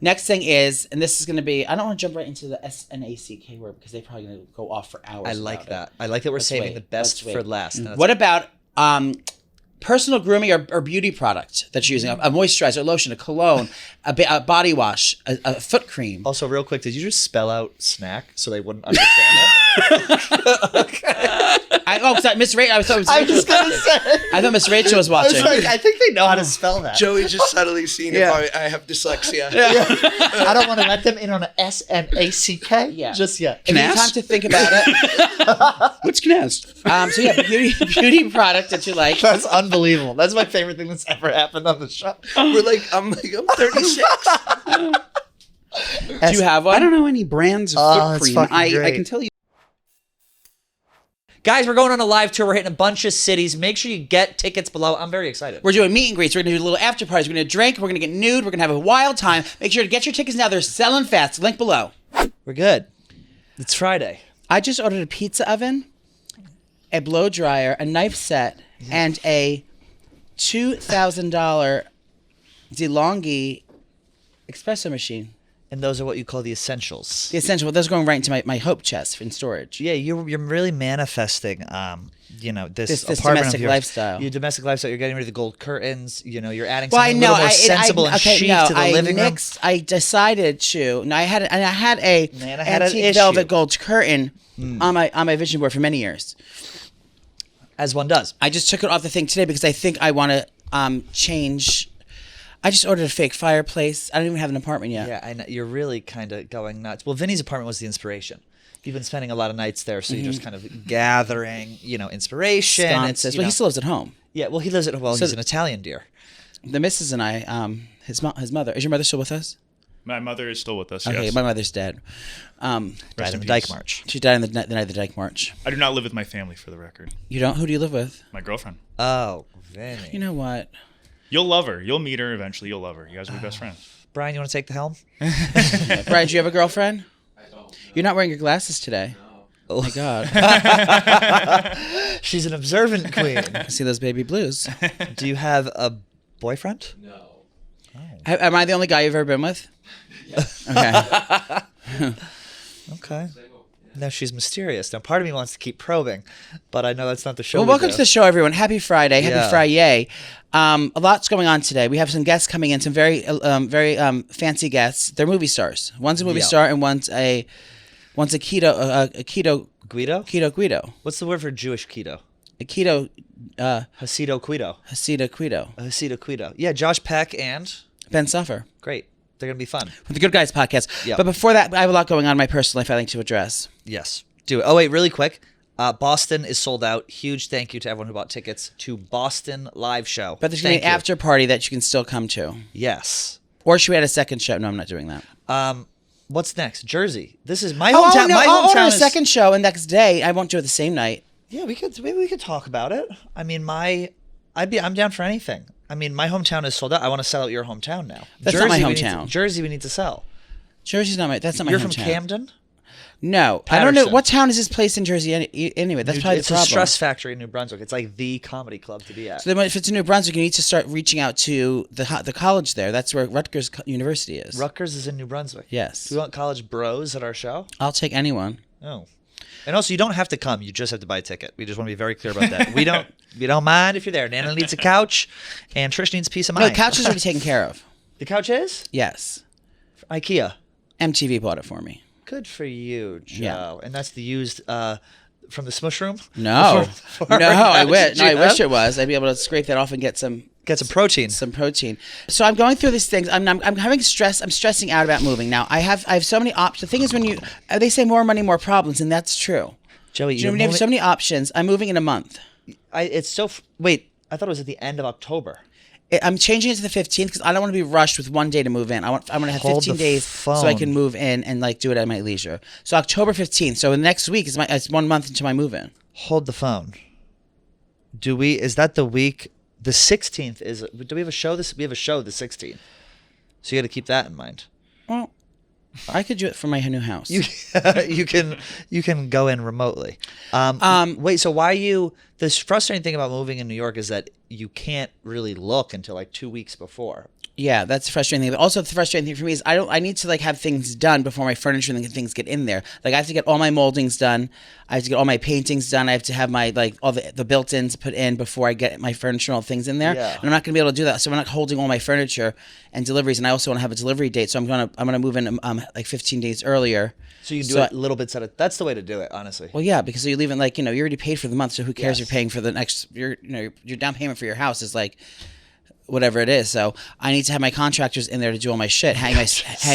Next thing is, and this is going to be, I don't want to jump right into the SNACK word because they're probably going to go off for hours. I like that. I like that we're saving the best for last. What about personal grooming or beauty product that you're using? A moisturizer, a lotion, a cologne, a body wash, a foot cream. Also, real quick, did you just spell out snack so they wouldn't understand it? Okay. Miss Rachel. I was just going to say. I thought Miss Rachel was watching. I think they know how to spell that. Joey just subtly seen if I have dyslexia. Yeah. I don't want to let them in on an SNACK just yet. If you have time to think about it. What's Knast? So yeah, beauty product that you like. That's unbelievable. That's my favorite thing that's ever happened on the show. I'm 36. Do you have one? I don't know any brands of foot cream. I can tell you. Guys, we're going on a live tour. We're hitting a bunch of cities. Make sure you get tickets below. I'm very excited. We're doing meet and greets. We're going to do little after parties. We're going to drink. We're going to get nude. We're going to have a wild time. Make sure to get your tickets now. They're selling fast. Link below. We're good. It's Friday. I just ordered a pizza oven, a blow dryer, a knife set, and a $2,000 DeLonghi espresso machine. And those are what you call the essentials. The essential. Well, those are going right into my hope chest in storage. Yeah, you're really manifesting, this apartment domestic of yours. Lifestyle. Your domestic lifestyle. You're getting rid of the gold curtains. You're adding Well, something a little more sensible and chic to the living room. I decided to. No, I had a antique velvet gold curtain on my vision board for many years. As one does. I just took it off the thing today because I think I want to change. I just ordered a fake fireplace. I don't even have an apartment yet. Yeah, I know. You're really kind of going nuts. Well, Vinny's apartment was the inspiration. You've been spending a lot of nights there, so you're just kind of gathering, inspiration. Sconces. Well, he still lives at home. Yeah, well, he lives at home. Well, he's an Italian dear. The missus and I, his mother. Is your mother still with us? My mother is still with us, Okay, yes. my mother's dead. Died in the Dyke March. She died on the night of the Dyke March. I do not live with my family, for the record. You don't? Who do you live with? My girlfriend. Oh, Vinny. You know what? You'll love her. You'll meet her eventually. You'll love her. You guys will be best friends. Brian, you want to take the helm? Brian, do you have a girlfriend? I don't. You're not wearing your glasses today. No. Oh my God. She's an observant queen. I see those baby blues. Do you have a boyfriend? No. Am I the only guy you've ever been with? Yes. Okay. Okay. No, she's mysterious. Now, part of me wants to keep probing, but I know that's not the show. Well, welcome to the show, everyone. Happy Friday. Happy Yeah. Friday. A lot's going on today. We have some guests coming in, some very fancy guests. They're movie stars. One's a movie star and one's a keto Guido. What's the word for Jewish keto? A keto Hasido Guido. Hasido Guido. Hasido Guido. Yeah, Josh Peck and Ben Soffer. great. They're going to be fun. With the Good Guys podcast. Yep. But before that, I have a lot going on in my personal life I'd like to address. Yes. Do it. Oh, wait, really quick. Boston is sold out. Huge thank you to everyone who bought tickets to Boston live show. But there's going to be an after party that you can still come to. Yes. Or should we add a second show? No, I'm not doing that. What's next? Jersey. This is my hometown. No, my I'll order hometown a is... second show and next day. I won't do it the same night. Yeah, maybe we could talk about it. I mean, I'm down for anything. I mean, my hometown is sold out. I want to sell out your hometown now. That's not my hometown. Jersey, we need to sell. Jersey's not my. That's not my You're hometown. from Camden? No, I don't know. What town is this place in Jersey anyway? That's probably the problem. It's a stress factory in New Brunswick. It's like the comedy club to be at. So then if it's in New Brunswick, you need to start reaching out to the college there. That's where Rutgers University is. Rutgers is in New Brunswick. Yes. Do we want college bros at our show? I'll take anyone. Oh. And also, you don't have to come. You just have to buy a ticket. We just want to be very clear about that. We don't mind if you're there. Nana needs a couch, and Trish needs peace of mind. No, the couch is already taken care of. The couch is? Yes. IKEA. MTV bought it for me. Good for you, Joe. Yeah. And that's the used from the smush room? No. For No, I wish. you No, I know? wish it was. I'd be able to scrape that off and get some protein. Some protein. So I'm going through these things. I'm having stress. I'm stressing out about moving. Now I have so many options. The thing is, when they say more money, more problems, and that's true. Joey, you have so many options. I'm moving in a month. Wait, I thought it was at the end of October. I'm changing it to the 15th because I don't want to be rushed with one day to move in. I want to have 15 days so I can move in and do it at my leisure. So October 15th. So the next week it's 1 month into my move in. Hold the phone. Is that the week? The 16th is. Do we have a show? We have a show the 16th. So you got to keep that in mind. Well, I could do it from my new house. You can go in remotely. Wait, so why you? The frustrating thing about moving in New York is that you can't really look until like 2 weeks before. Yeah, that's the frustrating thing. But also the frustrating thing for me is I need to like have things done before my furniture and things get in there. Like I have to get all my moldings done. I have to get all my paintings done. I have to have my like all the built-ins put in before I get my furniture and all things in there. Yeah. And I'm not going to be able to do that. So I'm not holding all my furniture and deliveries. And I also want to have a delivery date. So I'm gonna move in like 15 days earlier. So you can do it little bits at a. That's the way to do it, honestly. Well, yeah, because you leave it like you already paid for the month. So who cares? Yes. You're paying for the next. Your down payment for your house is like whatever it is. So I need to have my contractors in there to do all my shit. Hang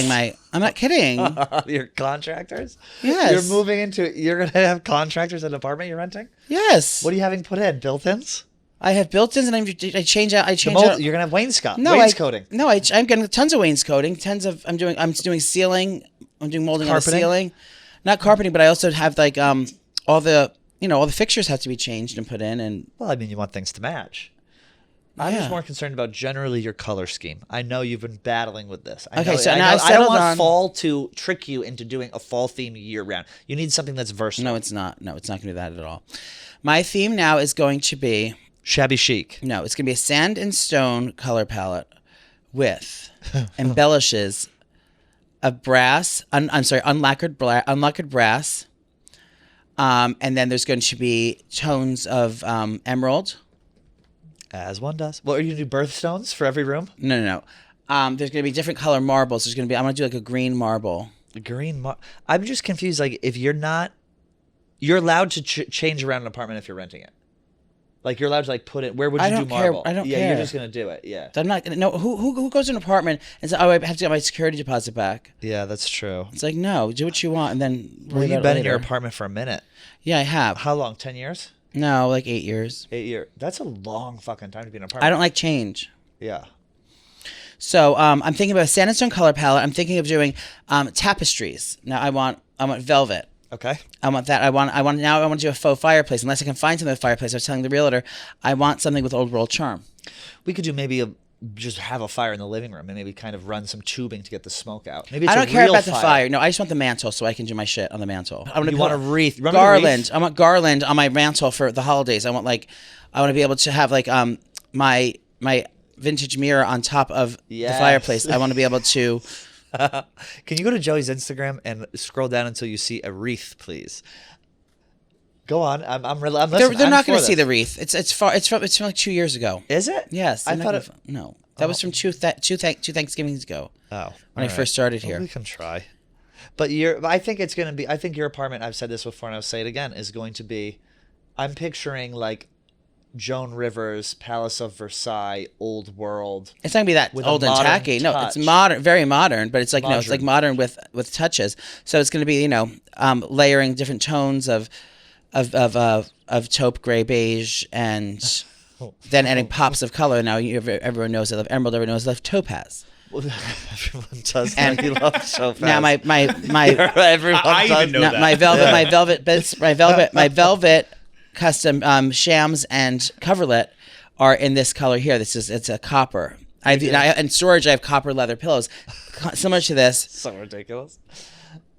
my. I'm not kidding. Your contractors? Yes. You're going to have contractors in an apartment you're renting? Yes. What are you having put in? Built-ins? I have built-ins and I change out. You're going to have wainscoting. I'm getting tons of wainscoting. I'm doing ceiling. I'm doing molding on the ceiling. Not carpeting, but I also have like all the fixtures have to be changed and put in. And well, I mean, you want things to match. I'm just more concerned about generally your color scheme. I know you've been battling with this. I don't want fall to trick you into doing a fall theme year round. You need something that's versatile. No, it's not. No, it's not going to be that at all. My theme now is going to be shabby chic. No, it's going to be a sand and stone color palette with embellishes of brass. Unlacquered brass. And then there's going to be tones of emerald. As one does. Well, are you going to do birthstones for every room? No. There's going to be different color marbles. I'm going to do like a green marble. I'm just confused. Like, if you're allowed to change around an apartment if you're renting it. Like, you're allowed to like put it. Where would you do marble? I don't care. Yeah, you're just going to do it. Yeah. I'm not. No. Who goes to an apartment and says, "Oh, I have to get my security deposit back"? Yeah, that's true. It's like, no, do what you want, and then. Well, you've been in your apartment for a minute. Yeah, I have. How long? 10 years? No, like 8 years. 8 years. That's a long fucking time to be in an apartment. I don't like change. Yeah. So I'm thinking about a sand and stone color palette. I'm thinking of doing tapestries. Now I want velvet. Okay. I want that. I want to do a faux fireplace. Unless I can find something with a fireplace. I was telling the realtor, I want something with old world charm. We could do maybe just have a fire in the living room and maybe kind of run some tubing to get the smoke out. Maybe it's I don't care about the fire. No, I just want the mantle so I can do my shit on the mantle. I want a wreath. Garland. I want garland on my mantle for the holidays. I want to be able to have like my vintage mirror on top of the fireplace. I want to be able to. Can you go to Joey's Instagram and scroll down until you see a wreath, please? Go on. I'm listening. They're not going to see the wreath. It's from like 2 years ago. Is it? Yes. I thought no. That was from two Thanksgivings ago. Oh, when I first started here. We can try. But I think it's going to be. I think your apartment. I've said this before, and I'll say it again. Is going to be. I'm picturing like Joan Rivers, Palace of Versailles, Old World. It's not gonna be that old and tacky. No, it's modern, very modern. But it's like it's like modern with touches. So it's gonna be layering different tones of taupe, gray, beige, and then adding pops of color. Now everyone knows I love emerald. Everyone knows I love topaz. Everyone does. And you love topaz. Now my everyone I does. even know now, that. my velvet custom shams and coverlet are in this color here. It's a copper. In storage, I have copper leather pillows, similar to this. So ridiculous.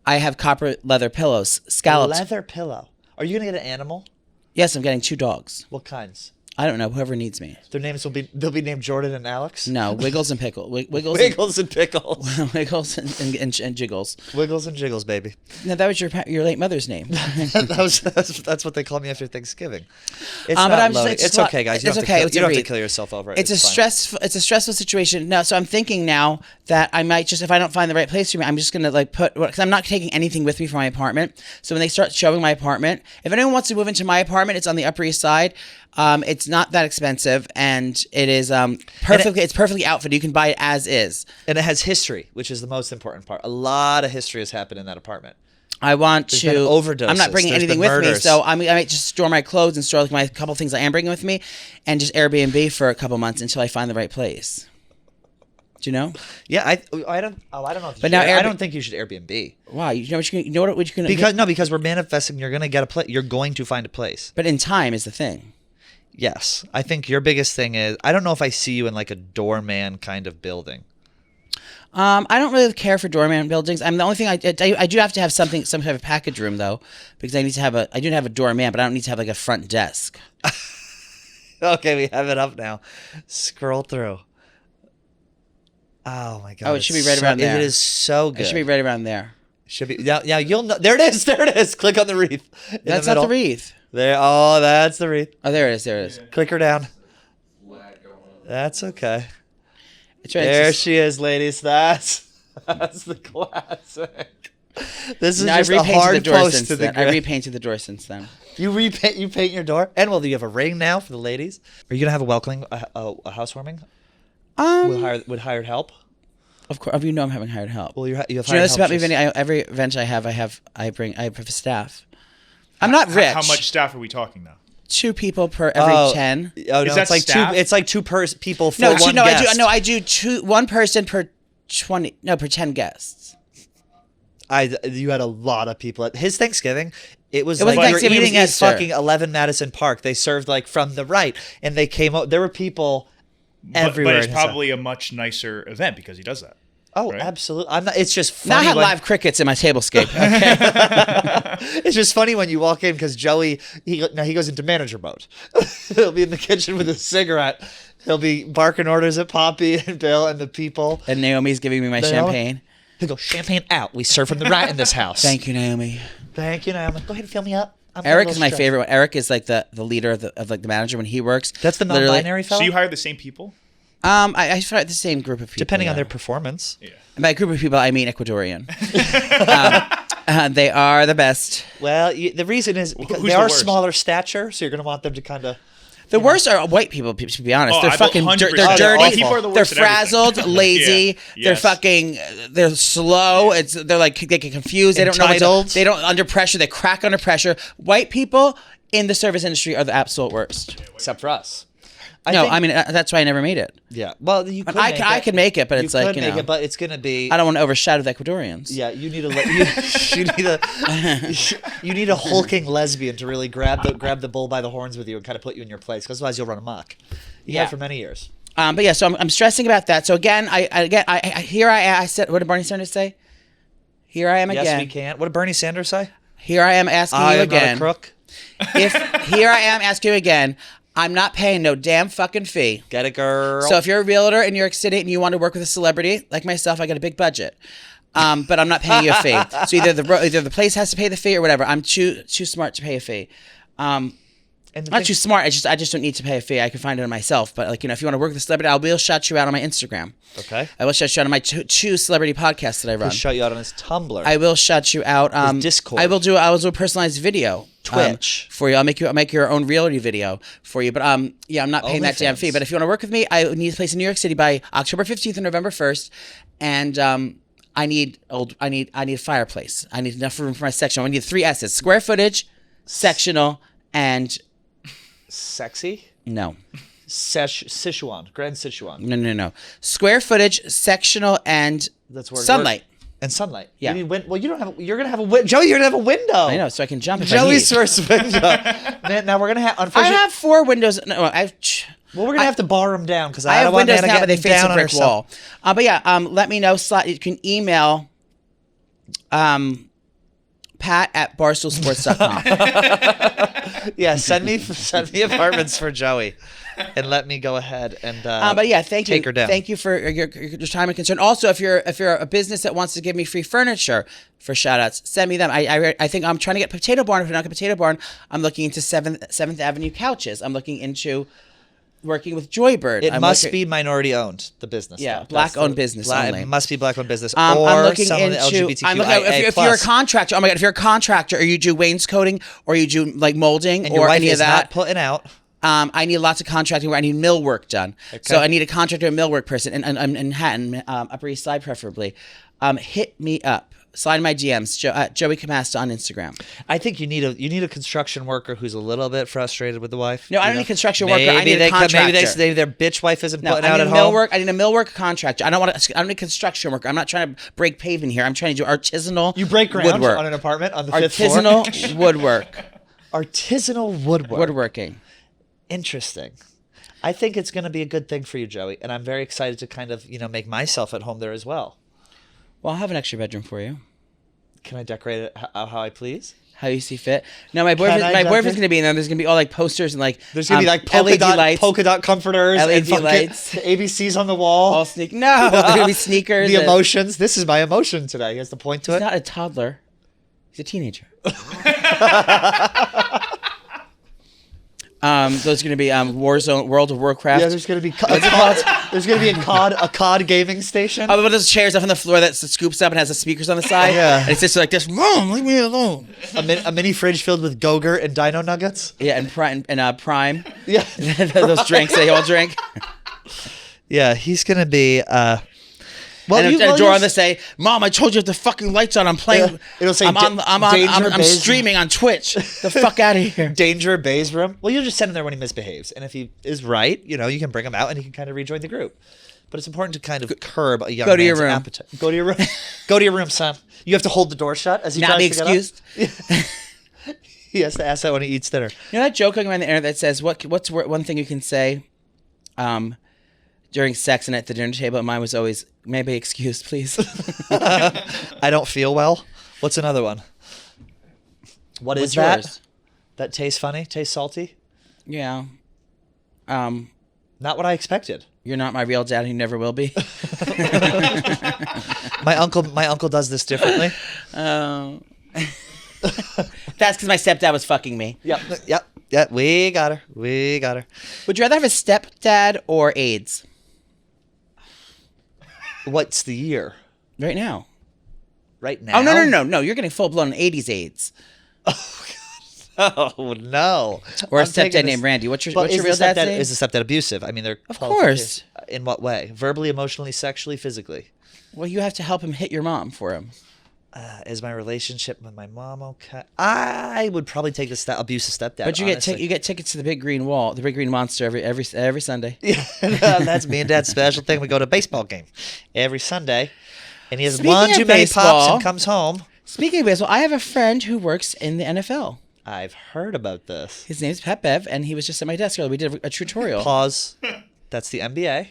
I have copper leather pillows, scalloped. A leather pillow. Are you gonna get an animal? Yes, I'm getting 2 dogs. What kinds? I don't know. Whoever needs me. Their names they'll be named Jordan and Alex. No, Wiggles and Pickle. Wiggles and Pickles. Wiggles and Jiggles. Wiggles and Jiggles, baby. No, that was your late mother's name. That's what they call me after Thanksgiving. It's but I'm just like, it's okay, guys. You don't have to kill yourself over it. It's a stressful situation. No, so I'm thinking now that I might just, if I don't find the right place for me, I'm just gonna because I'm not taking anything with me from my apartment. So when they start showing my apartment, if anyone wants to move into my apartment, it's on the Upper East Side. It's not that expensive, and it is it's perfectly outfitted. You can buy it as is, and it has history, which is the most important part. A lot of history has happened in that apartment. I want There's to been overdoses. I'm not bringing There's anything been with me, murders. so I might just store my clothes and store like my couple things I am bringing with me, and just Airbnb for a couple months until I find the right place. Do you know? Yeah, I don't know. But now I don't think you should Airbnb. Why? You know what you can because we're manifesting. You're gonna get a place. You're going to find a place. But in time is the thing. Yes, I think your biggest thing is I don't know if I see you in like a doorman kind of building. I don't really care for doorman buildings. I'm the only thing I do have to have some type of package room though, because I do have a doorman, but I don't need to have like a front desk. Okay, we have it up now. Scroll through. Oh my god! Oh, it should be right around there. It is so good. It should be right around there. Should be now. You'll know. There it is. There it is. Click on the wreath. That's not the wreath. There. Oh, that's the wreath. Oh, there it is. There it is. Click her down. That's okay. It's right. There she is, ladies. That's the classic. This is just a hard post to the grid. I repainted the door since then. You paint your door. And well, do you have a ring now for the ladies? Are you gonna have a welcoming a housewarming? With hired help. Of course, you know I'm having hired help. Well, you have. Do you know this about me, Vinny? Every event I have a staff. I'm not rich. How much staff are we talking now? 2 people per every 10. Oh no, it's like staff? It's like 2 people for one guest. I do 1 person per 20. No, per 10 guests. You had a lot of people at his Thanksgiving. It was like you were eating at Easter. fucking 11 Madison Park. They served like from the right, and they came out. There were people everywhere. But it's probably a much nicer event because he does that. Oh, right? Absolutely. I'm not. It's just funny. Now I have live crickets in my tablescape. Okay. It's just funny when you walk in because Joey he goes into manager mode. He'll be in the kitchen with a cigarette. He'll be barking orders at Poppy and Bill and the people. And Naomi's giving me my champagne. He'll go, champagne out. We serve from the right in this house. Thank you, Naomi. Thank you, Naomi. Go ahead and fill me up. Eric is my favorite one. Eric is like the leader of like the manager when he works. That's the non-binary fellow? So you hire the same people? I find the same group of people. Depending on their performance. Yeah. And by group of people, I mean Ecuadorian. They are the best. Well, the reason is because they are smaller stature, so you're going to want them to kind of... The worst are white people, to be honest. They're fucking they're dirty. They're frazzled, lazy. Yeah. Yes. They're slow. Yeah. They're like, they get confused. They Entitled. don't know they don't under pressure. They crack under pressure. White people in the service industry are the absolute worst. Except for us. I mean, that's why I never made it. Yeah. Well, you could I could make it, but it's like, but it's going to be... I don't want to overshadow the Ecuadorians. Yeah, you need you need a hulking lesbian to really grab the bull by the horns with you and kind of put you in your place, because otherwise you'll run amok. You have for many years. But yeah, so I'm stressing about that. So again, I said, what did Bernie Sanders say? Here I am again. Yes, we can. What did Bernie Sanders say? Here I am asking you again. I am not a crook. Here I am asking you again. I'm not paying no damn fucking fee. Get it, girl. So if you're a realtor in New York City and you want to work with a celebrity like myself, I got a big budget. But I'm not paying you a fee. So either the place has to pay the fee or whatever. I'm too smart to pay a fee. Not too smart. I just don't need to pay a fee. I can find it on myself. But if you want to work with a celebrity, I will shout you out on my Instagram. Okay. I will shout you out on my two celebrity podcasts that I run. He'll shout you out on his Tumblr. I will shout you out. His Discord. I will do a personalized video. Twitch for you. I'll make your own reality video for you. But I'm not paying that damn fee. But if you want to work with me, I need a place in New York City by October 15th and November 1st, and I need a fireplace. I need enough room for my sectional. I need 3 S's: square footage, sectional, and sexy. No. Sichuan, Grand Sichuan. No. Square footage, sectional, and sunlight. And sunlight. Yeah. You need well, you don't have. You're gonna have a window. Joey, you're gonna have a window. I know, so I can jump. Joey's first window. Now we're gonna have. Unfortunately, I have 4 windows. No, Well, we're gonna have to bar them down because I have windows now, but they face a brick wall. But yeah, let me know. You can email pat@barstoolsports.com. Yeah, send me apartments for Joey, and let me go ahead and. But yeah, thank you. Take her down. Thank you for your time and concern. Also, if you're a business that wants to give me free furniture for shout outs, send me them. I think I'm trying to get Potato Barn. If you're not get Potato Barn, I'm looking into 7th Avenue couches. I'm looking into working with Joybird. It must be minority owned, the business. Yeah, black owned business only. It must be black owned business. I'm looking someone into LGBTQIA+. if you're a contractor. Oh my god, if you're a contractor or you do wainscoting or you do like molding and or your wife any is of that, not putting out. I need lots of contracting where I need mill work done. Okay. So I need a contractor and mill work person in Manhattan, Upper East Side preferably. Hit me up. Slide my DMs, Joey Camasta on Instagram. I think you need a construction worker who's a little bit frustrated with the wife. No, I don't need a construction worker. I need a contractor. Maybe their bitch wife isn't putting out at home. I need a millwork contractor. I don't need a construction worker. I'm not trying to break pavement here. I'm trying to do artisanal. You break ground woodwork. On an apartment on the 5th floor. Artisanal woodwork. Artisanal woodwork. Woodworking. Interesting. I think it's going to be a good thing for you, Joey, and I'm very excited to kind of make myself at home there as well. Well, I'll have an extra bedroom for you. Can I decorate it how I please? How you see fit. No, my boyfriend's gonna be in there. There's gonna be all like posters and like there's gonna be like polka dot comforters, LED lights, the ABCs on the wall. All No, there's gonna be sneakers. The emotions. This is my emotion today. He has to point to it. He's not a toddler. He's a teenager. There's gonna be Warzone, World of Warcraft. Yeah, there's gonna be there's gonna be a COD gaming station. Oh, but those chairs up on the floor that scoops up and has the speakers on the side. Yeah, and it's just like this. Mom, leave me alone. A mini fridge filled with Go-Gurt and Dino Nuggets. Yeah, and Prime. Yeah, those drinks they all drink. Yeah, he's gonna be. And a door on the say, "Mom, I told you to have the fucking lights on. I'm playing. Yeah, it'll say, I'm streaming on Twitch. The fuck out of here." Danger Bay's room. Well, you'll just send him there when he misbehaves, and if he is right, you can bring him out and he can kind of rejoin the group. But it's important to kind of curb a young man's appetite. Go to your room. Go to your room, son. You have to hold the door shut as he not tries be to get excused. up. He has to ask that when he eats dinner. You know that joke going around the internet that says, "What's one thing you can say?" During sex and at the dinner table, and mine was always, "May I be excused, please?" I don't feel well. What's another one? What's that? Yours? That tastes funny? Tastes salty? Yeah. Not what I expected. You're not my real dad, and you never will be. My uncle does this differently. That's because my stepdad was fucking me. Yep. We got her. Would you rather have a stepdad or AIDS? What's the year? Right now. Right now? Oh, no. You're getting full-blown 80s AIDS. Oh, no. Or a stepdad named Randy. What's your real dad's name? Is the stepdad abusive? I mean, they're... Of course. In what way? Verbally, emotionally, sexually, physically? Well, you have to help him hit your mom for him. Is my relationship with my mom okay? I would probably take the abusive stepdad. But you get tickets to the Big Green Wall, the Big Green Monster every Sunday. Yeah, that's me and Dad's special thing. We go to a baseball game every Sunday, and he has one too many pops and comes home. Speaking of baseball, I have a friend who works in the NFL. I've heard about this. His name's Pat Bev, and he was just at my desk earlier. We did a tutorial. Pause. That's the NBA.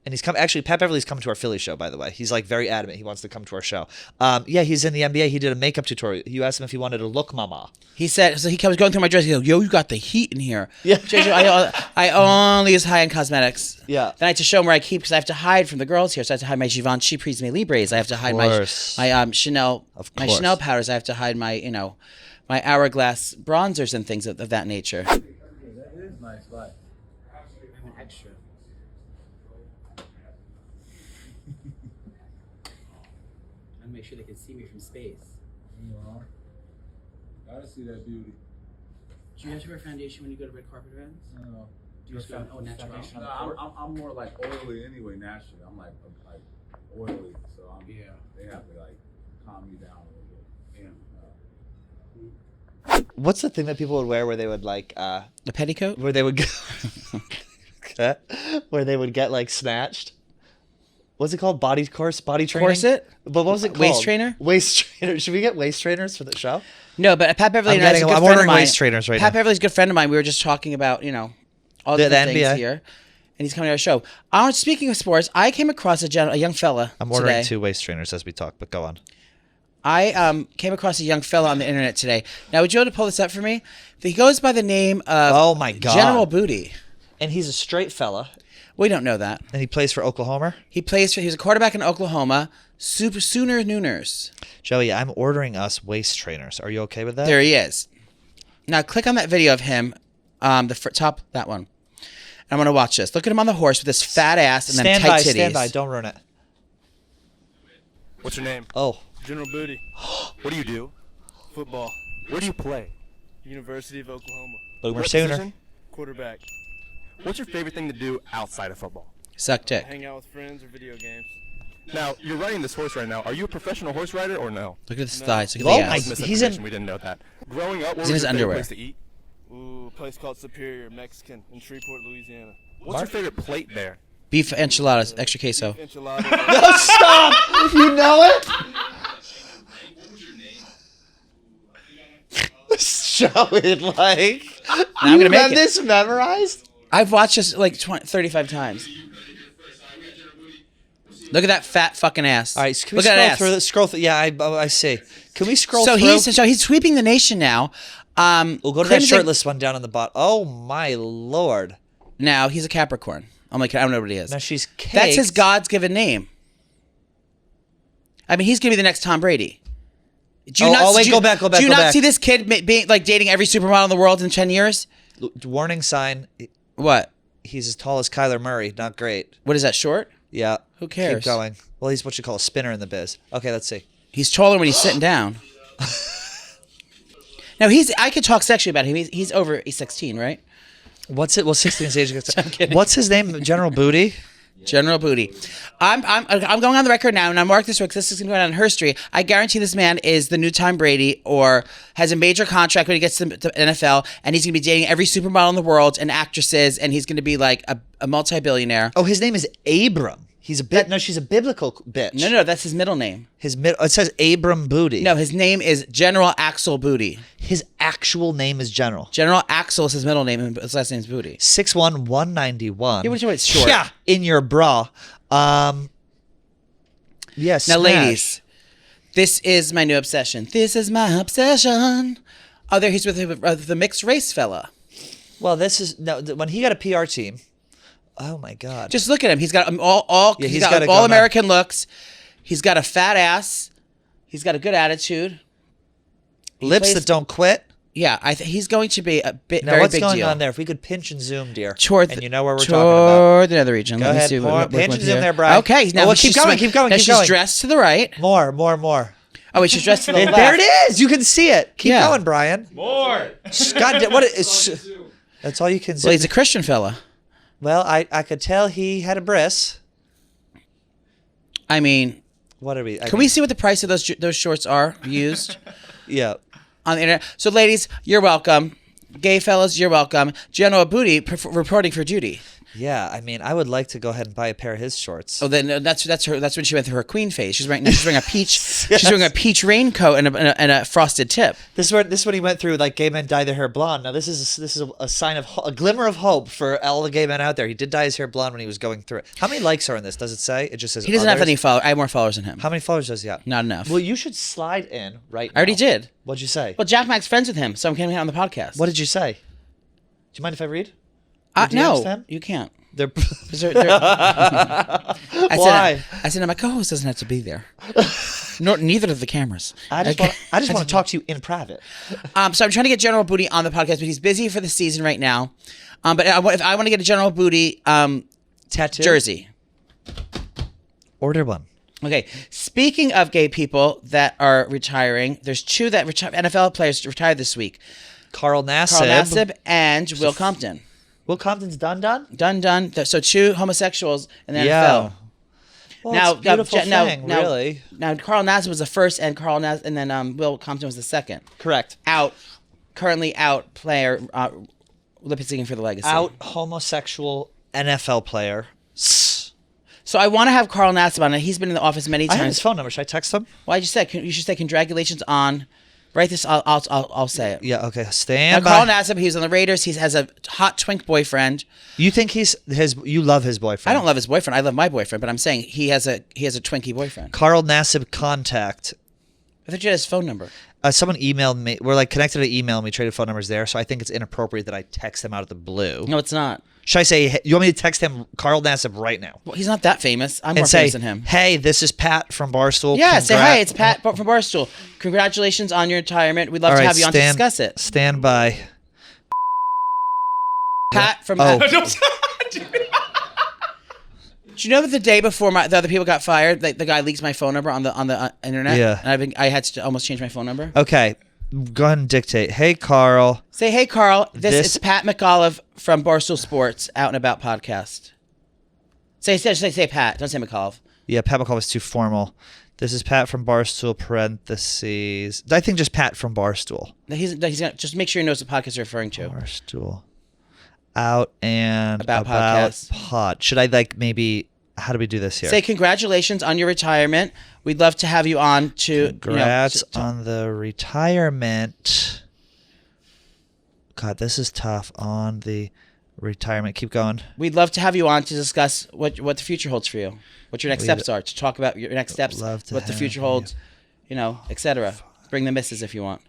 And he's come. Actually, Pat Beverly's coming to our Philly show, by the way. He's like very adamant. He wants to come to our show. Yeah, he's in the NBA. He did a makeup tutorial. You asked him if he wanted to look mama. He said, so he was going through my dress. He goes, "Yo, you got the heat in here." Yeah. I only use high-end cosmetics. Yeah. Then I had to show him where I keep, because I have to hide from the girls here. So I have to hide my Givenchy Prisme Libres. I have to hide my Chanel, my Chanel powders. I have to hide my, my Hourglass bronzers and things of that nature. That is nice, but I have an extra. And make sure they can see me from space. Gotta see that beauty. Do you have to wear foundation when you go to red carpet events? No. Do you just go, natural? No, I'm more like oily anyway, naturally. I'm like oily, so they have to like calm me down a little bit. What's the thing that people would wear where they would like a petticoat? Where they would where they would get like snatched? What's it called? Body training? Corset? But what was it called? Waist trainer? Waist trainer. Should we get waist trainers for the show? No, but Pat Beverly and I is a good I'm friend ordering of mine. waist trainers right now. Pat Beverly's a good friend of mine. We were just talking about, all the things NBA. here. And he's coming to our show. Speaking of sports, I came across a young fella I'm ordering today. 2 waist trainers as we talk, but go on. I came across a young fella on the internet today. Now, would you be able to pull this up for me? He goes by the name of Oh my God. General Booty. And he's a straight fella. We don't know that. And he plays for Oklahoma? He was a quarterback in Oklahoma. Sooner Nooners. Joey, I'm ordering us waist trainers. Are you okay with that? There he is. Now, click on that video of him, top, that one. I'm going to watch this. Look at him on the horse with this fat ass and then tight titties. Stand by. Don't ruin it. What's your name? Oh. General Booty. What do you do? Football. Where do you play? University of Oklahoma. Boomer Sooner. Position? Quarterback. What's your favorite thing to do outside of football? Suck dick. Hang out with friends or video games. Now, you're riding this horse right now. Are you a professional horse rider or no? Look at his thighs. Look at the ass. He's in. We didn't know that. Growing up, He's in his underwear. Place to eat? Ooh, a place called Superior Mexican in Shreveport, Louisiana. What's your favorite plate there? Beef enchiladas, extra queso. Beef enchiladas. No, stop! You know it? Show it like. I'm gonna make it. This memorized? I've watched this like 35 times. Look at that fat fucking ass. All right, can we Look at that scroll through? ass. Scroll through. Yeah, I see. Can we scroll through? He's sweeping the nation now. We'll go to that shirtless one down on the bottom. Oh my lord! Now he's a Capricorn. I'm like, I don't know what he is. Now she's caked. That's his God's given name. I mean, he's gonna be the next Tom Brady. Do you go back. Do you not see this kid being like dating every supermodel in the world in 10 years? Warning sign. What? He's as tall as Kyler Murray. Not great. What is that, short? Yeah. Who cares? Keep going. Well, he's what you call a spinner in the biz. Okay, let's see. He's taller when he's sitting down. Now I could talk sexually about him. He's 16, right? What's it? Well, 16 is age. What's his name? General Booty. General Booty. I'm going on the record now, and I mark this because this is going to go down in history. I guarantee this man is the new Tom Brady, or has a major contract when he gets to NFL, and he's going to be dating every supermodel in the world and actresses, and he's going to be like a multi-billionaire. Oh, his name is Abram. He's a bit. No, she's a biblical bitch. No, that's his middle name. It says Abram Booty. No, his name is General Axel Booty. His actual name is General. General Axel is his middle name, and his last name is Booty. 6'1", 191. Yeah, it's short. Yeah, in your bra. Yes. Now, ladies, this is my new obsession. This is my obsession. Oh, there he's with the mixed race fella. Well, when he got a PR team. Oh my God! Just look at him. He's got he's got all American looks. He's got a fat ass. He's got a good attitude. Lips that don't quit. Yeah, he's going to be a bit. Now, very what's big going deal. on there? If we could pinch and zoom, dear, and you know where we're talking about. Toward the other region. Go Let ahead. me see. Pinch and zoom there, Brian. Okay, now keep going. Now she's dressed to the right. More. Oh, wait, she's dressed to the left. There it is. You can see it. Keep going, Brian. More. God, what is? That's all you can see. Well, he's a Christian fella. Well, I could tell he had a bris. I mean, what are we? Can we see what the price of those shorts are used? Yeah. On the internet. So, ladies, you're welcome. Gay fellas, you're welcome. General Booty reporting for duty. Yeah, I mean, I would like to go ahead and buy a pair of his shorts. Oh, then that's when she went through her queen phase. She's wearing a peach. Yes. She's wearing a peach raincoat and a frosted tip. This is when he went through like gay men dye their hair blonde. Now this is a sign of a glimmer of hope for all the gay men out there. He did dye his hair blonde when he was going through it. How many likes are in this? Does it say? It just says he doesn't have any followers. I have more followers than him. How many followers does he have? Not enough. Well, you should slide in right now. I already did. What'd you say? Well, Jack Mac's friends with him, so I'm coming out on the podcast. What did you say? Do you mind if I read? No, you can't. They're Why? I said, my co-host doesn't have to be there. Neither do the cameras. I just want to talk to you in private. So I'm trying to get General Booty on the podcast, but he's busy for the season right now. But if I want to get a General Booty tattoo jersey, order one. Okay. Speaking of gay people that are retiring, there's two that NFL players retired this week. Carl Nassib and Will Compton. Will Compton's done? Done. So two homosexuals in the NFL. Well, now, it's a beautiful thing, really. Now, Carl Nassib was the first, and then Will Compton was the second. Correct. Currently out player, lip-syncing for the legacy. Out homosexual NFL player. So I want to have Carl Nassib on it. He's been in the office many times. I have his phone number. Should I text him? Well, you should say congratulations on. Write this. I'll say it. Yeah. Okay. Stand by. Carl Nassib. He was on the Raiders. He has a hot twink boyfriend. You think you love his boyfriend? I don't love his boyfriend. I love my boyfriend. But I'm saying he has a twinky boyfriend. Carl Nassib contact. I thought you had his phone number. Someone emailed me. We're like connected to email, and we traded phone numbers there. So I think it's inappropriate that I text him out of the blue. No, it's not. Should I say, you want me to text him, Carl Nassib, right now? Well, he's not that famous. I'm more famous than him. Hey, this is Pat from Barstool. Yeah, say, hey, it's Pat from Barstool. Congratulations on your retirement. We'd love to have you on to discuss it. Stand by. Pat from... Do you know that the day before the other people got fired, the guy leaked my phone number on the internet? Yeah. And I had to almost change my phone number. Okay. Go ahead and dictate. Hey, Carl. Say, hey, Carl. This is Pat McAuliffe from Barstool Sports Out and About podcast. Say Pat. Don't say McAuliffe. Yeah, Pat McAuliffe is too formal. This is Pat from Barstool, parentheses. I think just Pat from Barstool. He's gonna just make sure he knows what podcast you're referring to. Barstool. Out and About podcast. Pod. Should I maybe... How do we do this here? Say congratulations on your retirement. We'd love to have you on to... Congrats on the retirement. God, this is tough. On the Retirement. Keep going. We'd love to have you on to discuss what the future holds for you, what your next steps are, to talk about your next steps, what the future holds, etc. Bring the missus if you want.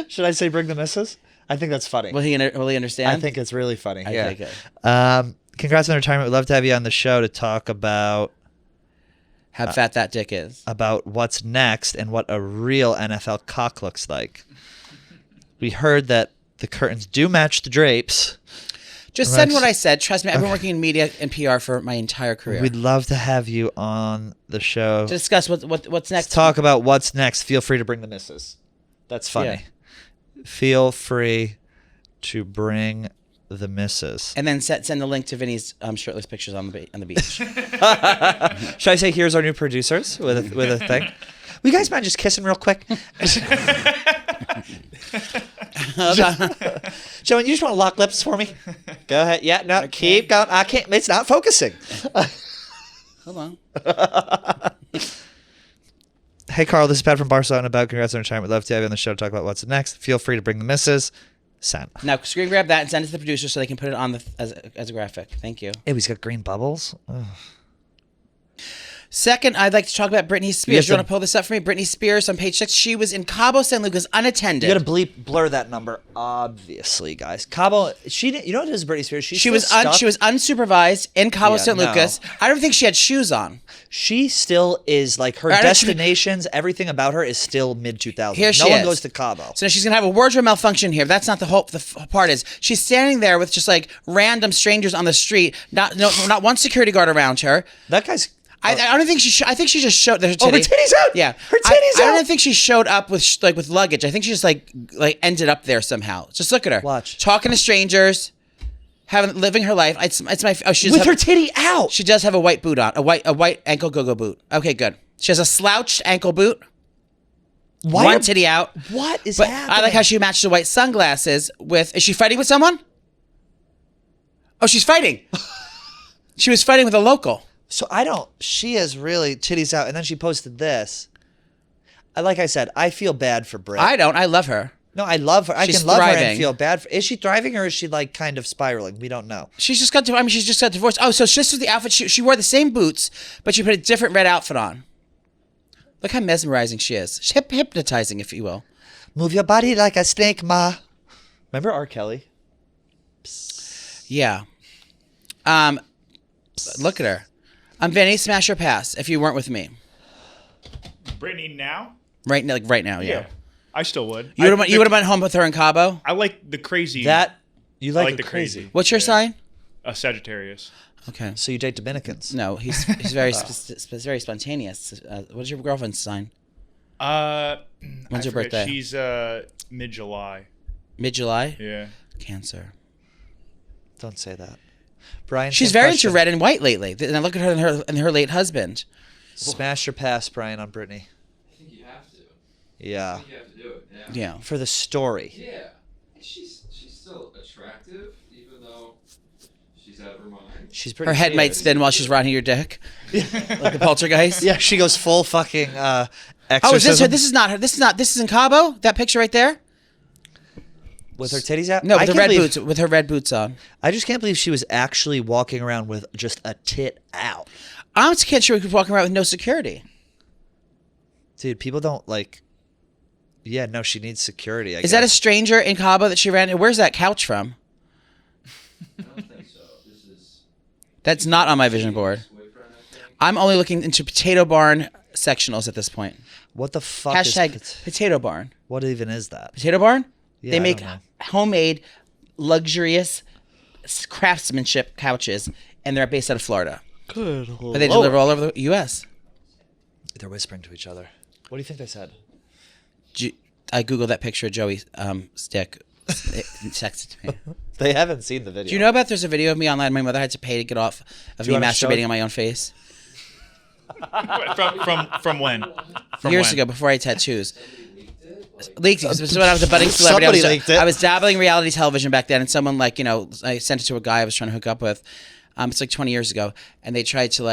Should I say bring the missus? I think that's funny. Will he understand? I think it's really funny. Yeah. Okay, good. Congrats on retirement. We'd love to have you on the show to talk about how fat that dick is. About what's next and what a real NFL cock looks like. We heard that the curtains do match the drapes. Just send what I said. Trust me, I've been working in media and PR for my entire career. We'd love to have you on the show to discuss what's next. Let's talk about what's next. Feel free to bring the missus. That's funny. Yeah. Feel free to bring the missus. And then send the link to Vinny's shirtless pictures on the beach. Should I say here's our new producers with a thing? Will you guys mind just kissing real quick? Joan, you just want to lock lips for me? Go ahead. Yeah, no, okay. Keep going. I can't. It's not focusing. Hold on. Hey, Carl, this is Pat from Barcelona. About congrats on retirement. We'd love to have you on the show to talk about what's next. Feel free to bring the missus. Send. Now, screen grab that and send it to the producer so they can put it on as a graphic. Thank you. Hey, he's got green bubbles. Ugh. Second, I'd like to talk about Britney Spears. You want to pull this up for me? Britney Spears on page 6. She was in Cabo San Lucas unattended. You got to blur that number, obviously, guys. Cabo, you know what it is, Britney Spears? She was unsupervised in Cabo San Lucas. No. I don't think she had shoes on. She still is like her destinations. Everything about her is still mid 2000s. No one goes to Cabo. So she's gonna have a wardrobe malfunction here. That's not the whole. The part is she's standing there with just like random strangers on the street. Not one security guard around her. That guy's. I don't think she. I think she just showed. Her titties out. Yeah, her titties out. I don't think she showed up with luggage. I think she just like ended up there somehow. Just look at her. Watch. Talking to strangers, living her life. It's my. Oh, she's with her titty out. She does have a white boot on. A white ankle go-go boot. Okay, good. She has a slouched ankle boot. One titty out. What is happening? I like how she matched the white sunglasses with. Is she fighting with someone? Oh, she's fighting. She was fighting with a local. So she has really titties out, and then she posted this. Like I said, I feel bad for Brit. I don't. I love her. No, I love her. I can love her and feel bad for. Is she thriving or is she like kind of spiraling? We don't know. She's just got divorced. Oh, so this was the outfit. She wore the same boots, but she put a different red outfit on. Look how mesmerizing she is. She's hypnotizing, if you will. Move your body like a snake, ma. Remember R. Kelly? Psst. Yeah. Look at her. Vinny, smash or pass if you weren't with me. Britney now? Right now, yeah. I still would. You would have been home with her in Cabo? I like the crazy. You like the crazy. What's your sign? A Sagittarius. Okay. So you date Dominicans? No, he's very very spontaneous. What's your girlfriend's sign? When's her birthday? She's mid-July. Mid-July? Yeah. Cancer. Don't say that. Brian, she's very into red and white lately. And I look at her and her late husband. Smash or pass, Brian, on Britney? I think you have to. Yeah. I think you have to do it. Yeah. For the story. Yeah. She's still attractive, even though she's out of her mind. She's pretty. Her head might spin while she's riding your dick, like the poltergeist. Yeah, she goes full fucking exorcism. Oh, is this her? This is not her. This is in Cabo. That picture right there. With her titties out? No, with her red boots on. I just can't believe she was actually walking around with just a tit out. I'm just can't sure we could walk around with no security. Dude, people don't like. Yeah, no, she needs security. Is that a stranger in Cabo that she ran? Where's that couch from? I don't think so. That's not on my vision board. I'm only looking into Potato Barn sectionals at this point. What the fuck is Potato Barn? What even is that? Potato Barn? Yeah, they make homemade, luxurious craftsmanship couches, and they're based out of Florida. Good. But they deliver all over the U.S. They're whispering to each other. What do you think they said? I googled that picture of Joey's stick. It texted to me. They haven't seen the video. Do you know about there's a video of me online my mother had to pay to get off of me masturbating on my own face? From when? Years ago, before I had tattoos. Leaked it. This was when I was a budding celebrity. I was dabbling in reality television back then, and someone I sent it to a guy I was trying to hook up with. It's like 20 years ago, and they tried to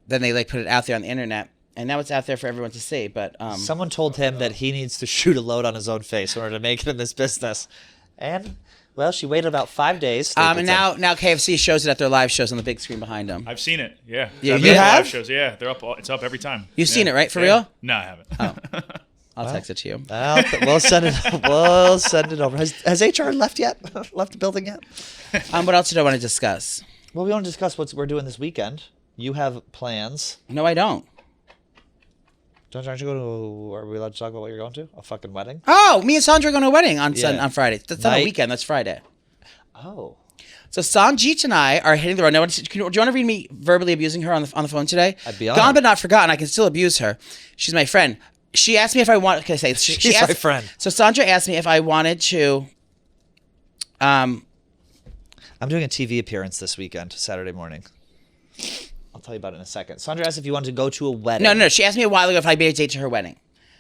then they put it out there on the internet, and now it's out there for everyone to see. But someone told him that he needs to shoot a load on his own face in order to make it in this business, And well, she waited about 5 days. And now KFC shows it at their live shows on the big screen behind them. I've seen it. Yeah. Yeah, I've you have? live shows. Yeah, they're up. It's up every time. You've seen it, right? For real? No, I haven't. Oh. I'll text it to you. We'll send it. We'll send it over. Has HR left yet? Left the building yet? What else did I want to discuss? Well, we want to discuss what we're doing this weekend. You have plans. No, I don't. Aren't you going to? Are we allowed to talk about what you're going to? A fucking wedding? Oh, me and Sandra are going to a wedding on Friday. That's not a Night. weekend. That's Friday. Oh. So Sanjeet and I are hitting the road. Now, do you want to read me verbally abusing her on the phone today? I'd be Gone honored. but not forgotten. I can still abuse her. She's my friend. She asked me if I want. Can I say? She's my friend. So Sandra asked me if I wanted to. I'm doing a TV appearance this weekend, Saturday morning. I'll tell you about it in a second. Sandra asked if you wanted to go to a wedding. No. She asked me a while ago if I'd be a date to her wedding.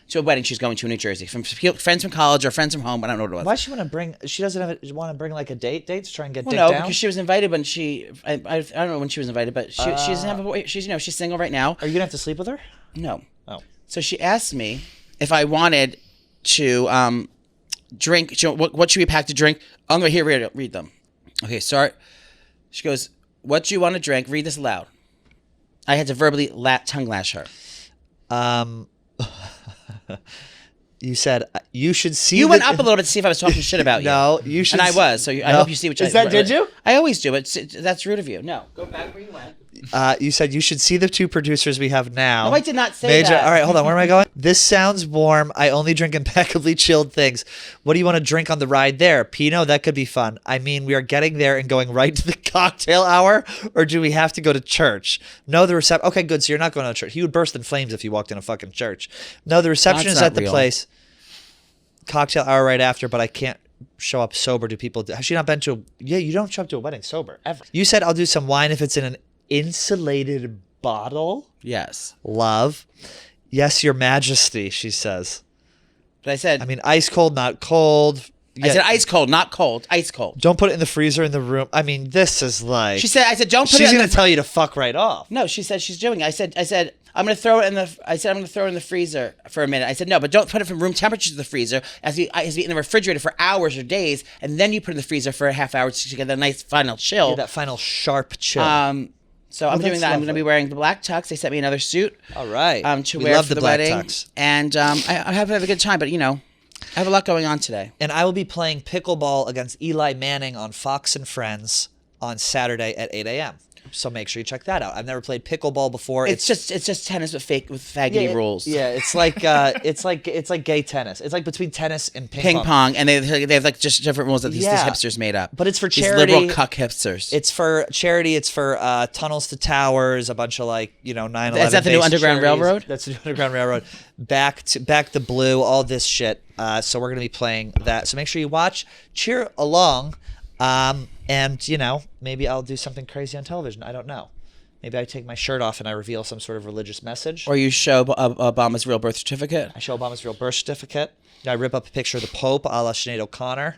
To a wedding she's going to in New Jersey. From friends from college or friends from home. I don't know what it was. Why does she want to bring? She doesn't want to bring like a date to try and get dick No, down. because she was invited when I don't know when she was invited, but she doesn't have a boy. She's she's single right now. Are you gonna have to sleep with her? No. Oh. So she asked me if I wanted to drink. What should we pack to drink? I'm going to read them. Okay, start. She goes, "What do you want to drink?" Read this aloud. I had to verbally tongue lash her. You said you should see. You went up a little bit to see if I was talking shit about you. No, you should. And I was. So I hope you see what. Did you? I always do, but that's rude of you. No, go back where you went. You said you should see the two producers we have now. No, I did not say that. All right, hold on. Where am I going? This sounds warm. I only drink impeccably chilled things. What do you want to drink on the ride there? Pinot, that could be fun. I mean, we are getting there and going right to the cocktail hour, or do we have to go to church? No, the reception. Okay, good. So you're not going to church. He would burst in flames if you walked in a fucking church. No, the reception is at the place. Cocktail hour right after, but I can't show up sober. Do people? Has she not been to a? Yeah, you don't show up to a wedding sober ever. You said I'll do some wine if it's in an insulated bottle. Yes. Love. Yes, Your Majesty, she says. But I said. I mean, ice cold, not cold. I said ice cold, not cold. Ice cold. Don't put it in the freezer in the room. I mean, this is like. She said. I said, don't put it. She's gonna tell you to fuck right off. No, she said she's doing it. I said. I'm gonna throw it in the. I said I'm gonna throw it in the freezer for a minute. I said no, but don't put it from room temperature to the freezer. As we be in the refrigerator for hours or days, and then you put it in the freezer for a half hour to get that nice final chill. Yeah, that final sharp chill. So I'm doing that. I'm gonna be wearing the black tux. They sent me another suit. All right. To wear for the wedding. Tux. And I have a good time, but I have a lot going on today. And I will be playing pickleball against Eli Manning on Fox and Friends on Saturday at 8 a.m. So make sure you check that out. I've never played pickleball before. It's just tennis with faggoty rules. Yeah, it's like it's like gay tennis. It's like between tennis and ping pong, and they have like just different rules that these hipsters made up. But it's for charity. These liberal cuck hipsters. It's for charity. It's for Tunnels to Towers. A bunch of 9/11. Is that the new Underground Railroad? That's the new Underground Railroad. Back the Blue. All this shit. So we're gonna be playing that. So make sure you watch, cheer along. And maybe I'll do something crazy on television. I don't know. Maybe I take my shirt off and I reveal some sort of religious message. Or you show Obama's real birth certificate. I show Obama's real birth certificate. I rip up a picture of the Pope, a la Sinead O'Connor.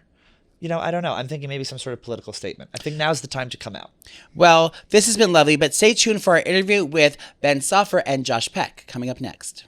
I don't know. I'm thinking maybe some sort of political statement. I think now's the time to come out. Well, this has been lovely, but stay tuned for our interview with Ben Soffer and Josh Peck coming up next.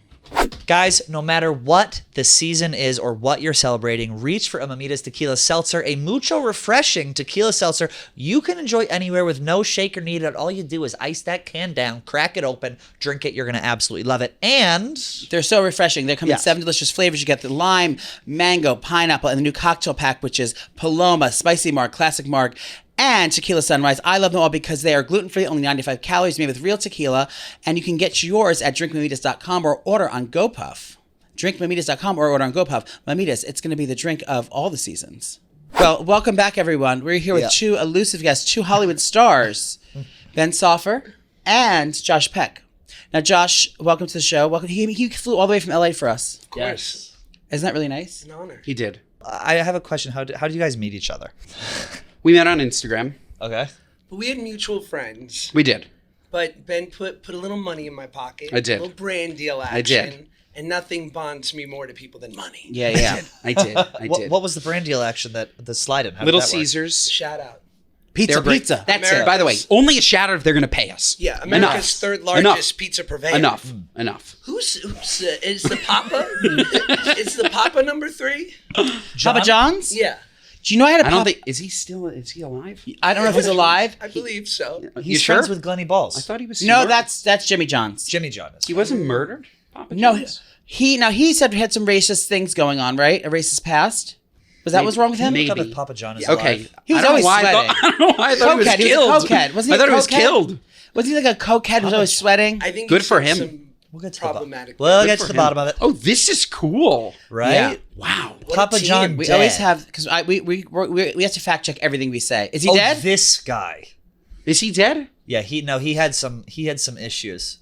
Guys, no matter what the season is or what you're celebrating, reach for a Mamitas Tequila Seltzer, a mucho refreshing tequila seltzer you can enjoy anywhere with no shaker needed. All you do is ice that can down, crack it open, drink it. You're going to absolutely love it. And they're so refreshing. They come in 7 delicious flavors. You get the lime, mango, pineapple, and the new cocktail pack, which is Paloma, Spicy Mark, Classic Mark, and Tequila Sunrise. I love them all because they are gluten-free, only 95 calories, made with real tequila, and you can get yours at drinkmamitas.com or order on GoPuff. Drinkmamitas.com or order on GoPuff. Mamitas, it's going to be the drink of all the seasons. Well, welcome back, everyone. We're here with two elusive guests, two Hollywood stars, Ben Soffer and Josh Peck. Now, Josh, welcome to the show. Welcome. He flew all the way from LA for us. Of course. Isn't that really nice? An honor. He did. I have a question. How did you guys meet each other? We met on Instagram. Okay. But we had mutual friends. We did. But Ben put a little money in my pocket. I did. A little brand deal action. I did. And nothing bonds me more to people than money. Yeah. I did. What was the brand deal action that the slide in? Little Caesars. Shout out. Pizza. That's America. it. By the way, only a shout out if they're going to pay us. Yeah, America's third largest pizza purveyor. Enough. Who's is the Papa? Is the Papa number 3? Papa John's? Yeah. Do you know I had a I don't Papa? think is he alive? I don't know if he's alive. I believe so. He's sure? friends with Glenny Balls. I thought he was. No, murdered. that's Jimmy John's. Jimmy John is. He wasn't murdered. Papa No, John's? he said he had some racist things going on, right? A racist past. Was that what's wrong with him? maybe. Look up if Papa John is Okay. alive. He was I don't always know why sweating. I don't know why I thought he was Cokehead. He was a killed. cokehead. Wasn't he I a thought he was cokehead? killed. Was he like a cokehead who was always sweating? I think Good he's for had him. some We'll get to the bottom. problematic. We'll Good get for to the him. bottom of it. Oh, this is cool. Right? Yeah. Wow. Papa team. John We dead. always have because we have to fact check everything we say. Is he Oh, dead? this guy. Is he dead? Yeah, he had some issues.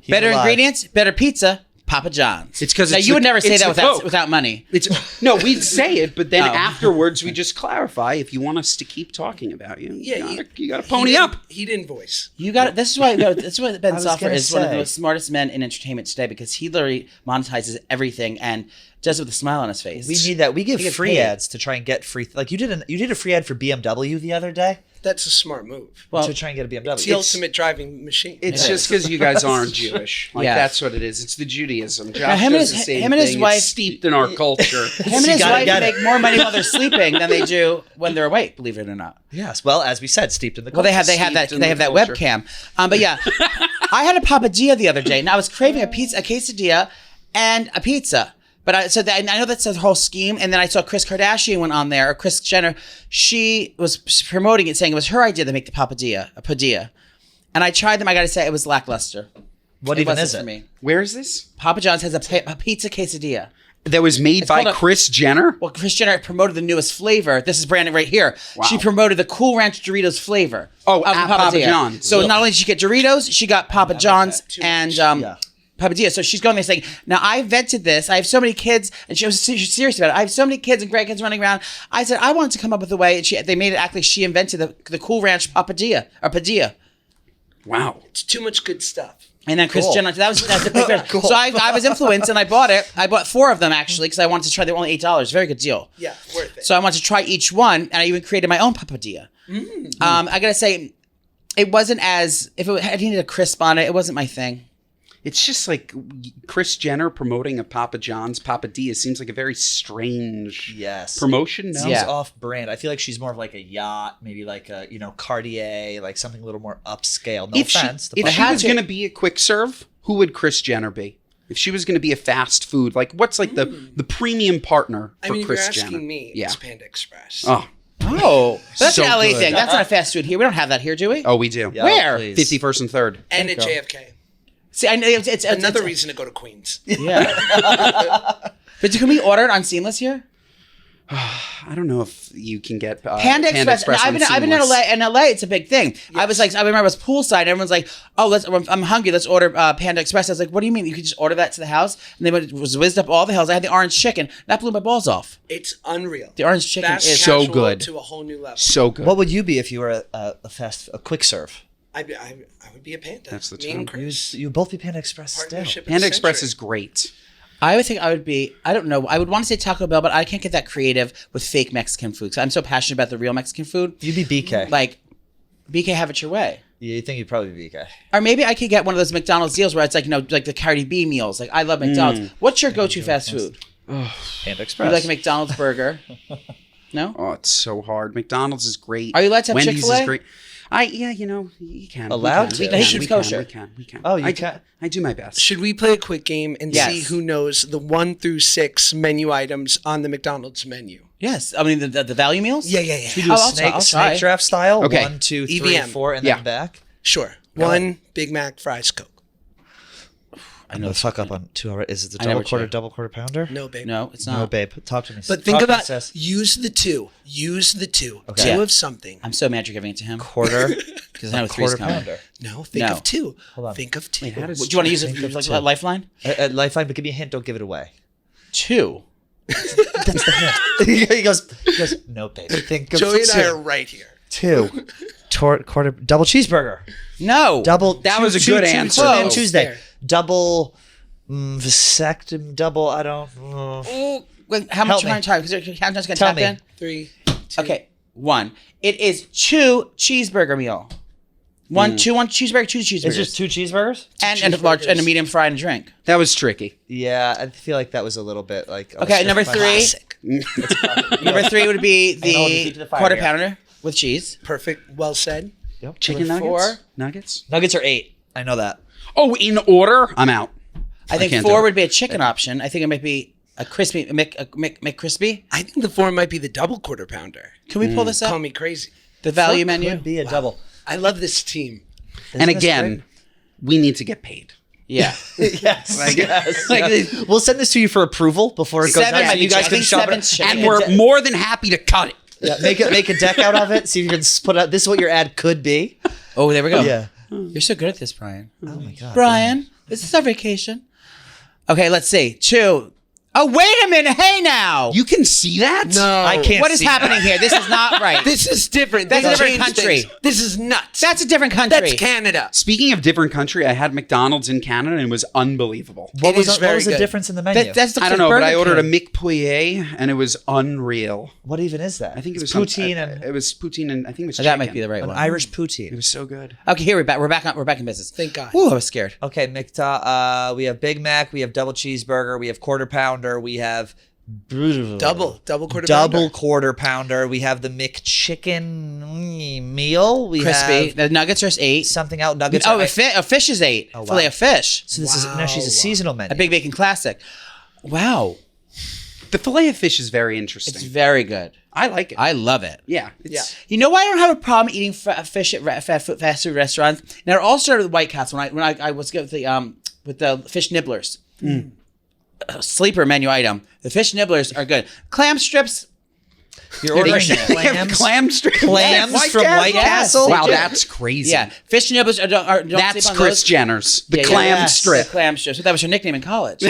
He's Better alive. ingredients, better pizza. Papa John's. It's 'cause now it's you the- would never say it's that the Coke. without money. No, we'd say it, but then Oh. afterwards we just clarify if you want us to keep talking about you. Yeah, you gotta pony up. He didn't voice. You got it. This is why Ben was Soffer gonna is one of the say. most smartest men in entertainment today because he literally monetizes everything and does it with a smile on his face. We need that. We give He gets free paid. ads to try and get free. Like you did a free ad for BMW the other day That's a smart move. Well, to try and get a BMW. It's the ultimate driving machine. It's just because you guys aren't Jewish. Like Yeah. that's what it is. It's the Judaism. Josh him and does his- the same him and his thing. wife- It's steeped in our culture. him and his gotta wife get it. make more money while they're sleeping than they do when they're awake. Believe it or not. Yes. Well, as we said, steeped in the. Well, they have culture. that Steeped in they have the that culture. webcam. But yeah, I had a papadilla the other day, and I was craving a quesadilla, and a pizza. But I know that's the whole scheme. And then I saw Kris Kardashian went on there, or Kris Jenner. She was promoting it, saying it was her idea to make the a padilla. And I tried them. I got to say, it was lackluster. What It even wasn't is for it? me. Where is this? Papa John's has a pizza quesadilla. That was made by called a- Kris Jenner? Well, Kris Jenner promoted the newest flavor. This is branded right here. Wow. She promoted the Cool Ranch Doritos flavor. Oh, of the at Papa Papadilla. John's. So Ugh. not only did she get Doritos, she got Papa John's too and much. Papadilla. So she's going there saying, "Now I invented this. I have so many kids," and she was serious about it. "I have so many kids and grandkids running around." I said, "I wanted to come up with a way," and they made it act like she invented the Cool Ranch Papadilla or Padilla. Wow. It's too much good stuff. And then Kris Cool. Jenner, that's the big difference. So I was influenced and I bought it. I bought 4 of them actually because I wanted to try. They were only $8. Very good deal. Yeah, worth it. So I wanted to try each one, and I even created my own papadilla. I gotta say, it wasn't as if I needed a crisp on it. It wasn't my thing. It's just like Kris Jenner promoting a Papa John's Papadilla seems like a very strange promotion. No? Seems Yeah. off-brand. I feel like she's more of like a yacht, maybe like a Cartier, like something a little more upscale. No If offense. she was going to be a quick serve, who would Kris Jenner be? If she was going to be a fast food, like what's like the premium partner for I mean, if Kris you're Jenner? asking me, Yeah. it's Panda Express. Oh, that's So an LA good. thing. That's not a fast food here. We don't have that here, do we? Oh, we do. Yeah, Where? please. 51st and 3rd. And at JFK. See, I know it's Another reason to go to Queens. Yeah. But can we order it on Seamless here? I don't know if you can get Panda Express. on I've been in Seamless. LA. In LA, it's a big thing. I was like, I remember I was poolside. And everyone's like, "Oh, I'm hungry. Let's order Panda Express." I was like, "What do you mean? You could just order that to the house?" And they was whizzed up all the hills. I had the orange chicken. That blew my balls off. It's unreal. The orange chicken Fast is so casual good. to a whole new level. So good. What would you be if you were a quick serve? I would be a Panda. That's the Me and term. Chris. You would both be Panda Express still. Partnership of the Panda Express century. is great. I would think I would be, I don't know, I would want to say Taco Bell, but I can't get that creative with fake Mexican food. 'Cause I'm so passionate about the real Mexican food. You'd be BK. Like, BK, have it your way. Yeah, you think you'd probably be BK. Or maybe I could get one of those McDonald's deals where it's like, like the Cardi B meals. Like, I love McDonald's. What's your go-to fast food? Panda Express. You like a McDonald's burger? No? Oh, it's so hard. McDonald's is great. Are you allowed to have Wendy's Chick-fil-A? is great. You can. Allowed we to? can. He keeps kosher. We can. Oh, you I can? I do my best. Should we play a quick game and Yes. see who knows the 1 through 6 menu items on the McDonald's menu? Yes. I mean, the value meals? Yeah, yeah, yeah. Should we do Oh, a I'll snake, try. snake draft style? Okay. 1, 2, 3, EVM. 4, and Yeah. then back? Sure. 1 Big Mac, fries, Coke. I'm going to fuck up on 2 already. Is it the I never double quarter pounder? No, babe. No, it's not. No, babe. Talk to me. But think Talk to me, about, sis. use the 2. Use the 2. Okay. 2 of something. I'm so mad you're giving it to him. Quarter. Because I know three's quarter coming. pounder. No, think No. of 2. Hold on. Think of 2. Wait, how does- Do you want to use it Think of like two. a lifeline? At Lifeline, but give me a hint. Don't give it away. 2. That's the hint. he goes, no, babe. Think of Joey and I 2. are right here. 2. Quarter double cheeseburger. No. Double. That was a good answer. Tuesday. Close. Tuesday. Double. Vasectomy. Double. I don't. Ooh, wait, how much Help me. am I trying? Because Countdown's going to Tell tap me. in. 3, 2. Okay. 1. It is 2 cheeseburger meal. One cheeseburger, 2 cheeseburgers. It's just 2 cheeseburgers? And a large and a medium fry and a drink. That was tricky. Yeah, I feel like that was a little bit like... Okay, number 3. Number 3 would be the quarter pounder with cheese. Perfect. Well said. Yep. Chicken Number nuggets? 4. Nuggets? Nuggets are 8. I know that. Oh, in order? I'm out. I think can't 4 do it. would be a chicken option. I think it might be a crispy, McCrispy. I think the 4 might be the double quarter pounder. Can we pull this up? Call me crazy. The value menu? Could be a double. I love this team. And again, we need to get paid. Yeah. Yes. Yes. We'll send this to you for approval before it goes 7, out. So you guys I can think shove 7's it. chicken. And we're more than happy to cut it. Yeah, make a deck out of it. See if you can put out. This is what your ad could be. Oh, there we go. Yeah. You're so good at this, Brian. Oh my god, Brian, this is our vacation. Okay, let's see. 2. Oh, wait a minute. Hey, now. You can see that? No. I can't. What is happening here? This is not right. This is different. That's They a different changed country. things. This is nuts. That's a different country. That's Canada. Speaking of different country, I had McDonald's in Canada and it was unbelievable. What was very the good. difference in the menu? That's the I don't know, but I Burger ordered a King. McPouillet and it was unreal. What even is that? I think it was poutine it was poutine and I think it was So chicken. that might be the right an one. Irish It poutine. was so good. Okay, here we're back. We're back in business. Thank God. Ooh, I was scared. Okay, we have Big Mac, we have double cheeseburger, we have quarter pounder, we have Double quarter double pounder. quarter pounder. We have the McChicken meal. We Crispy. have The nuggets are 8. something out. Nuggets. Oh, are a fish is 8. wow. Filet of fish. So this is no. She's a seasonal menu. A Big Bacon Classic. Wow. The filet of fish is very It's interesting. very good. I like it. I love it. yeah. Yeah. You know why I don't have a problem eating fish at fast food restaurants? Now, it all started with White Castle when I was with the fish nibblers. Sleeper menu item. The fish nibblers are good. Clam strips. You're ordering They- clams. Clam strips. Clams White from Castle? White Yes. Castle. Wow, Yeah. that's crazy. Yeah, fish nibblers don't That's sleep on Kris those. Jenner's. The Yeah, clam yes. strip. The clam strips. So that was her nickname in college.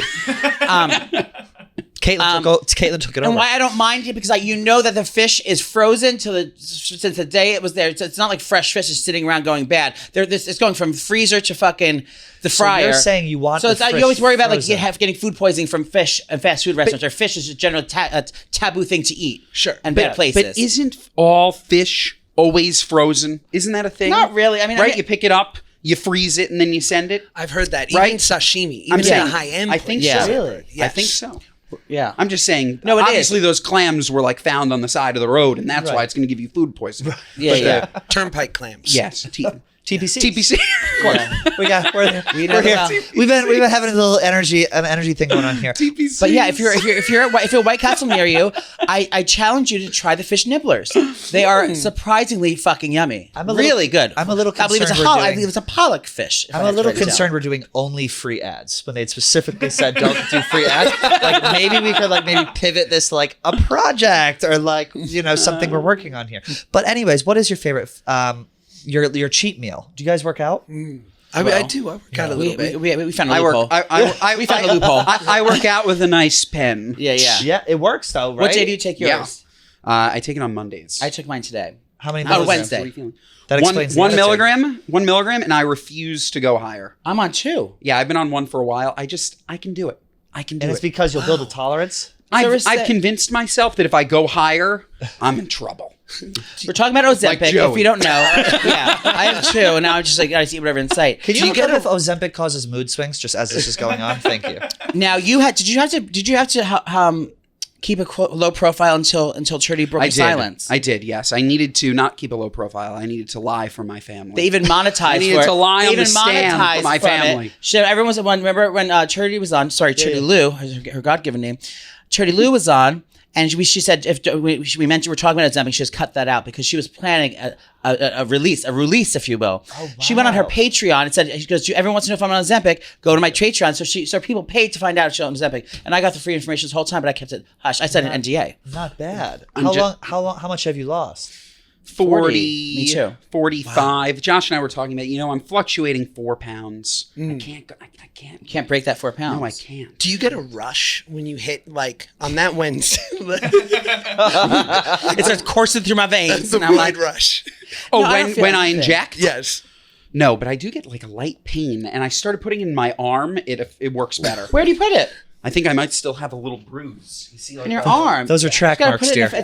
Caitlin took it And over. why I don't mind it because you know that the fish is frozen since the day it was there. It's not like fresh fish is sitting around going bad. It's going from freezer to fucking the fryer. You're saying you want. So the it's, you fish always worry about frozen. getting food poisoning from fish and fast food restaurants. Or fish is a general a taboo thing to eat. Sure. And bad places. But isn't all fish always frozen? Isn't that a thing? Not really. I mean, right? You pick it up, you freeze it, and then you send it. I've heard that. Right? Even sashimi. I'm Even saying, in a high-end I think Yeah. so. Really? I think so. Yeah. I'm just saying. No, it is. obviously those clams were like found on the side of the road, and that's Right. why it's going to give you food poisoning. Yeah, yeah. Turnpike clams. Yes. TPC. TPC. We're here. We've been having a little energy thing going on here. TPC. But yeah, if you're at White Castle near you, I challenge you to try the fish nibblers. They are surprisingly fucking yummy. Really good. I'm a little I believe concerned. I believe it's a pollock fish. if I'm I a little have to write it down. concerned we're doing only free ads when they specifically said don't do free ads. Like maybe we could maybe pivot this like a project or something we're working on here. But anyways, what is your favorite your cheat meal? Do you guys work out? I do. I work out a little bit. We found a I loophole. work. We found a loophole. I work out with a nice pen. Yeah. Yeah, it works though, right? What day do you take yours? Yeah. I take it on Mondays. I took mine today. How many? Oh, milligrams? Wednesday. That explains the one attitude. milligram. 1 milligram, and I refuse to go higher. I'm on 2. Yeah, I've been on one for a while. I can do it. I can do And it. it's because you'll build a tolerance. I've convinced myself that if I go higher, I'm in trouble. We're talking about Ozempic. Like Joey. If you don't know, yeah, I have 2, and now I'm just like I just eat whatever in sight. Can you look up if Ozempic causes mood swings just as this is going on? Thank you. Now did you have to keep a low profile until Trudy broke I silence? I did. Yes, I needed to not keep a low profile. I needed to lie for my family. They even monetized I needed for it. to lie They on the even stand monetized for my from family. It. So everyone was on. Remember when Trudy was on? Sorry, Trudy Lou, her God-given name. Trudy Lou was on, and she said if we mentioned we're talking about Ozempic, she just cut that out because she was planning a release, if you will. Oh, wow. She went on her Patreon and said, she goes, everyone wants to know if I'm on Ozempic, go to my Patreon. So people paid to find out if she's on Ozempic, and I got the free information this whole time, but I kept it hush. I said an NDA. Not bad. How much have you lost? 40. Me too. 45. Wow. Josh and I were talking about, I'm fluctuating 4 pounds. I can't. You can't break that 4 pounds. No, I can't. Do you get a rush when you hit on that Wednesday? It starts coursing through my veins. The And I'm blood like, rush. Oh, No, I don't feel when I anything. inject? Yes. No, but I do get like a light pain, and I started putting it in my arm. It works better. where do you put it? I think I might still have a little bruise. You see, like in your arm. Those are track marks, dear. No,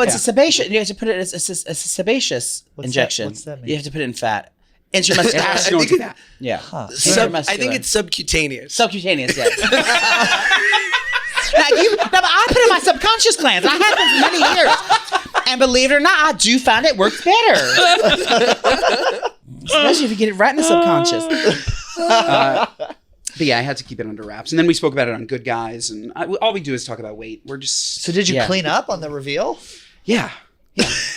it's a sebaceous. You have to put it as a sebaceous injection. What's that mean? You have to put it in fat. Intramuscular. Yeah. I think it's subcutaneous. Subcutaneous, yeah. But I put it in my subconscious glands. I have been for many years. And believe it or not, I do find it works better. Especially if you get it right in the subconscious. But yeah, I had to keep it under wraps. And then we spoke about it on Good Guys. And all we do is talk about weight. We're just... So did you clean up on the reveal? Yeah.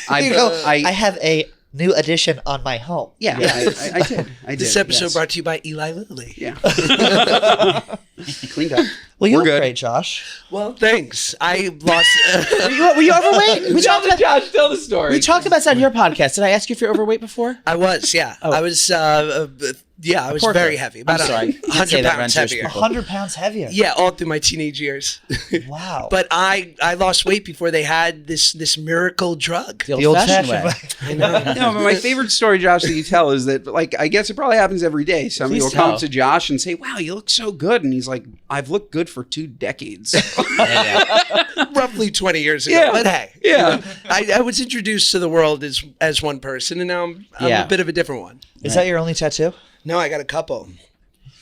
I have a new addition on my home. Yeah, I did. This episode brought to you by Eli Lilly. Yeah. Cleaned up. Well, you We're look good. great, Josh. Well, thanks. I lost... Were you overweight? We talked about Josh, tell the story. We talked about that on your podcast. Did I ask you if you're overweight before? I was, yeah. Oh. I was... I was very heavy. About I'm sorry. 100 pounds heavier. 100 pounds heavier. Yeah, all through my teenage years. Wow. But I lost weight before they had this miracle drug. The old-fashioned way. I know. No, but my favorite story, Josh, that you tell is that, like, I guess it probably happens every day. Somebody will come up to Josh and say, "Wow, you look so good," and he's like, "I've looked good for 2 decades." Roughly 20 years ago. Yeah. But hey, Yeah. I was introduced to the world as one person, and now I'm a bit of a different one. Is that your only tattoo? No, I got a couple.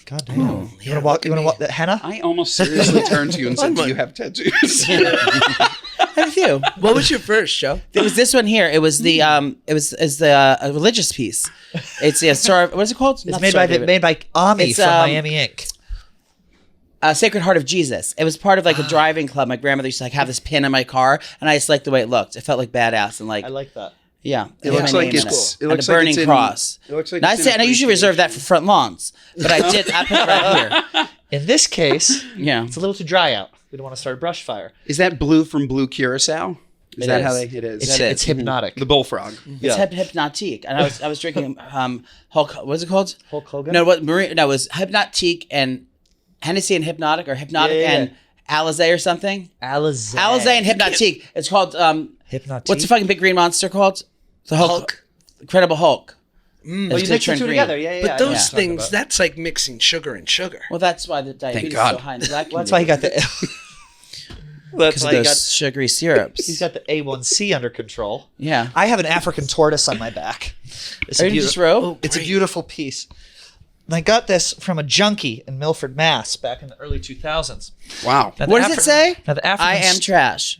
God damn. You want to walk the henna? I almost seriously turned to you and said, "Do you have tattoos?" I have a few. What was your first, Joe? It was this one here. It was the a religious piece. It's the Star. What is it called? It's made by Ami from Miami Ink. Sacred Heart of Jesus. It was part of like a driving club. My grandmother used to like have this pin in my car, and I just liked the way it looked. It felt like badass and like. I like that. Yeah, It looks like it's and a burning cross. It looks like and I usually reserve that for front lawns, but I put it right here. In this case, Yeah, it's a little too dry out. We don't want to start a brush fire. Is that blue from Blue Curacao? Is that how is. it is? It's hypnotic. The bullfrog. it's hypnotique, and I was drinking Hulk. What was it called? Hulk Hogan? No, it was hypnotique and Hennessy and hypnotic, or hypnotic and Alizé or something. Alizé and hypnotique. It's called Hypnotique. What's the fucking big green monster called? The Hulk. Incredible Hulk. Oh, you mix the two together. Yeah. But those things, that's like mixing sugar and sugar. Well, that's why the diabetes is so high in the black. That's why he got the. That's why he got sugary syrups. He's got the A1C under control. Yeah. I have an African tortoise on my back. Are you just row? It's a beautiful piece. And I got this from a junkie in Milford, Mass. Back in the early 2000s. Wow. What does it say? Now the African I am trash.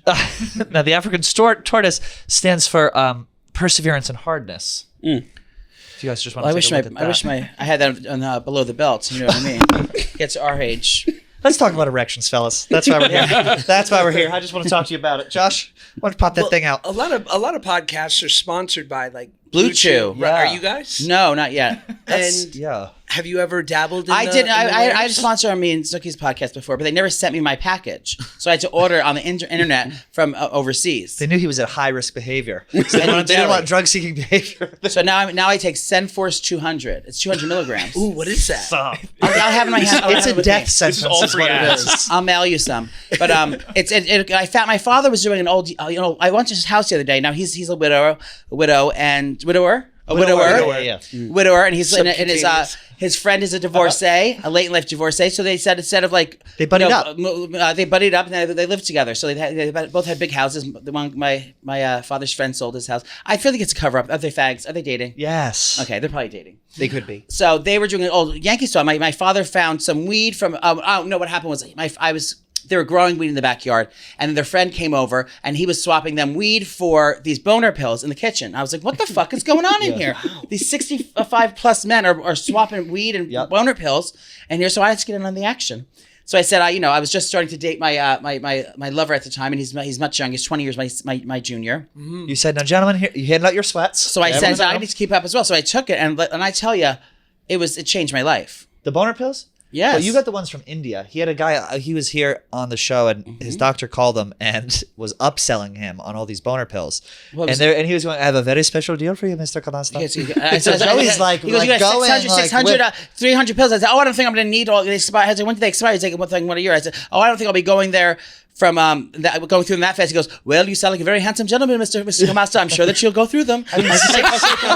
Now the African tortoise stands for perseverance and hardness. If you guys just want to take a look at that. I had that on below the belt. You know what I mean? Gets our age. Let's talk about erections, fellas. That's why we're here. That's why we're here. I just want to talk to you about it. Josh, why don't you pop that thing out? A lot of podcasts are sponsored by like Blue Chew. Right? Are you guys? No, not yet. And have you ever dabbled in I did. I had a sponsor on me and Zookie's podcast before, but they never sent me my package. So I had to order on the internet from overseas. They knew he was at high risk behavior. So they didn't want drug seeking behavior. So now I take Senforce 200. It's 200 milligrams. Ooh, what is that? I'll have it in my hand. It's a death sentence. all free ads. It is. I'll mail you some. But I found my father was doing an old. I went to his house the other day. Now he's a widower, and he's in his friend is a divorcee, a late in life divorcee. So they said instead of like they buddied up, they buddied up and they lived together. So they both had big houses. The one my father's friend sold his house. I feel like it's a cover up. Are they fags? Are they dating? Yes. Okay, they're probably dating. They could be. So they were doing an old Yankee style. My father found some weed from. No, what happened was they were growing weed in the backyard, and their friend came over, and he was swapping them weed for these boner pills in the kitchen. I was like, what the fuck is going on in here? These 65 plus men are swapping weed and boner pills, and so I had to get in on the action. So I said, I was just starting to date my lover at the time, and he's much younger. He's 20 years my junior. Mm-hmm. You said, "Now, gentlemen, here you handed out your sweats." So I said, I need to keep up as well. So I took it, and I tell you, it changed my life. The boner pills? Yes. Well, you got the ones from India. He had a guy, he was here on the show, and his doctor called him and was upselling him on all these boner pills. And he was going, "I have a very special deal for you, Mr. Kanasta." So Joey's like, he goes, "You got 600, 300 pills." I said, "Oh, I don't think I'm going to need all these." I said, "When do they expire?" He's like, "One a year." I said, "Oh, I don't think I'll be going there from going through them that fast." He goes, "Well, you sound like a very handsome gentleman, Mr. Kamasta. I'm sure that you'll go through them." I was like,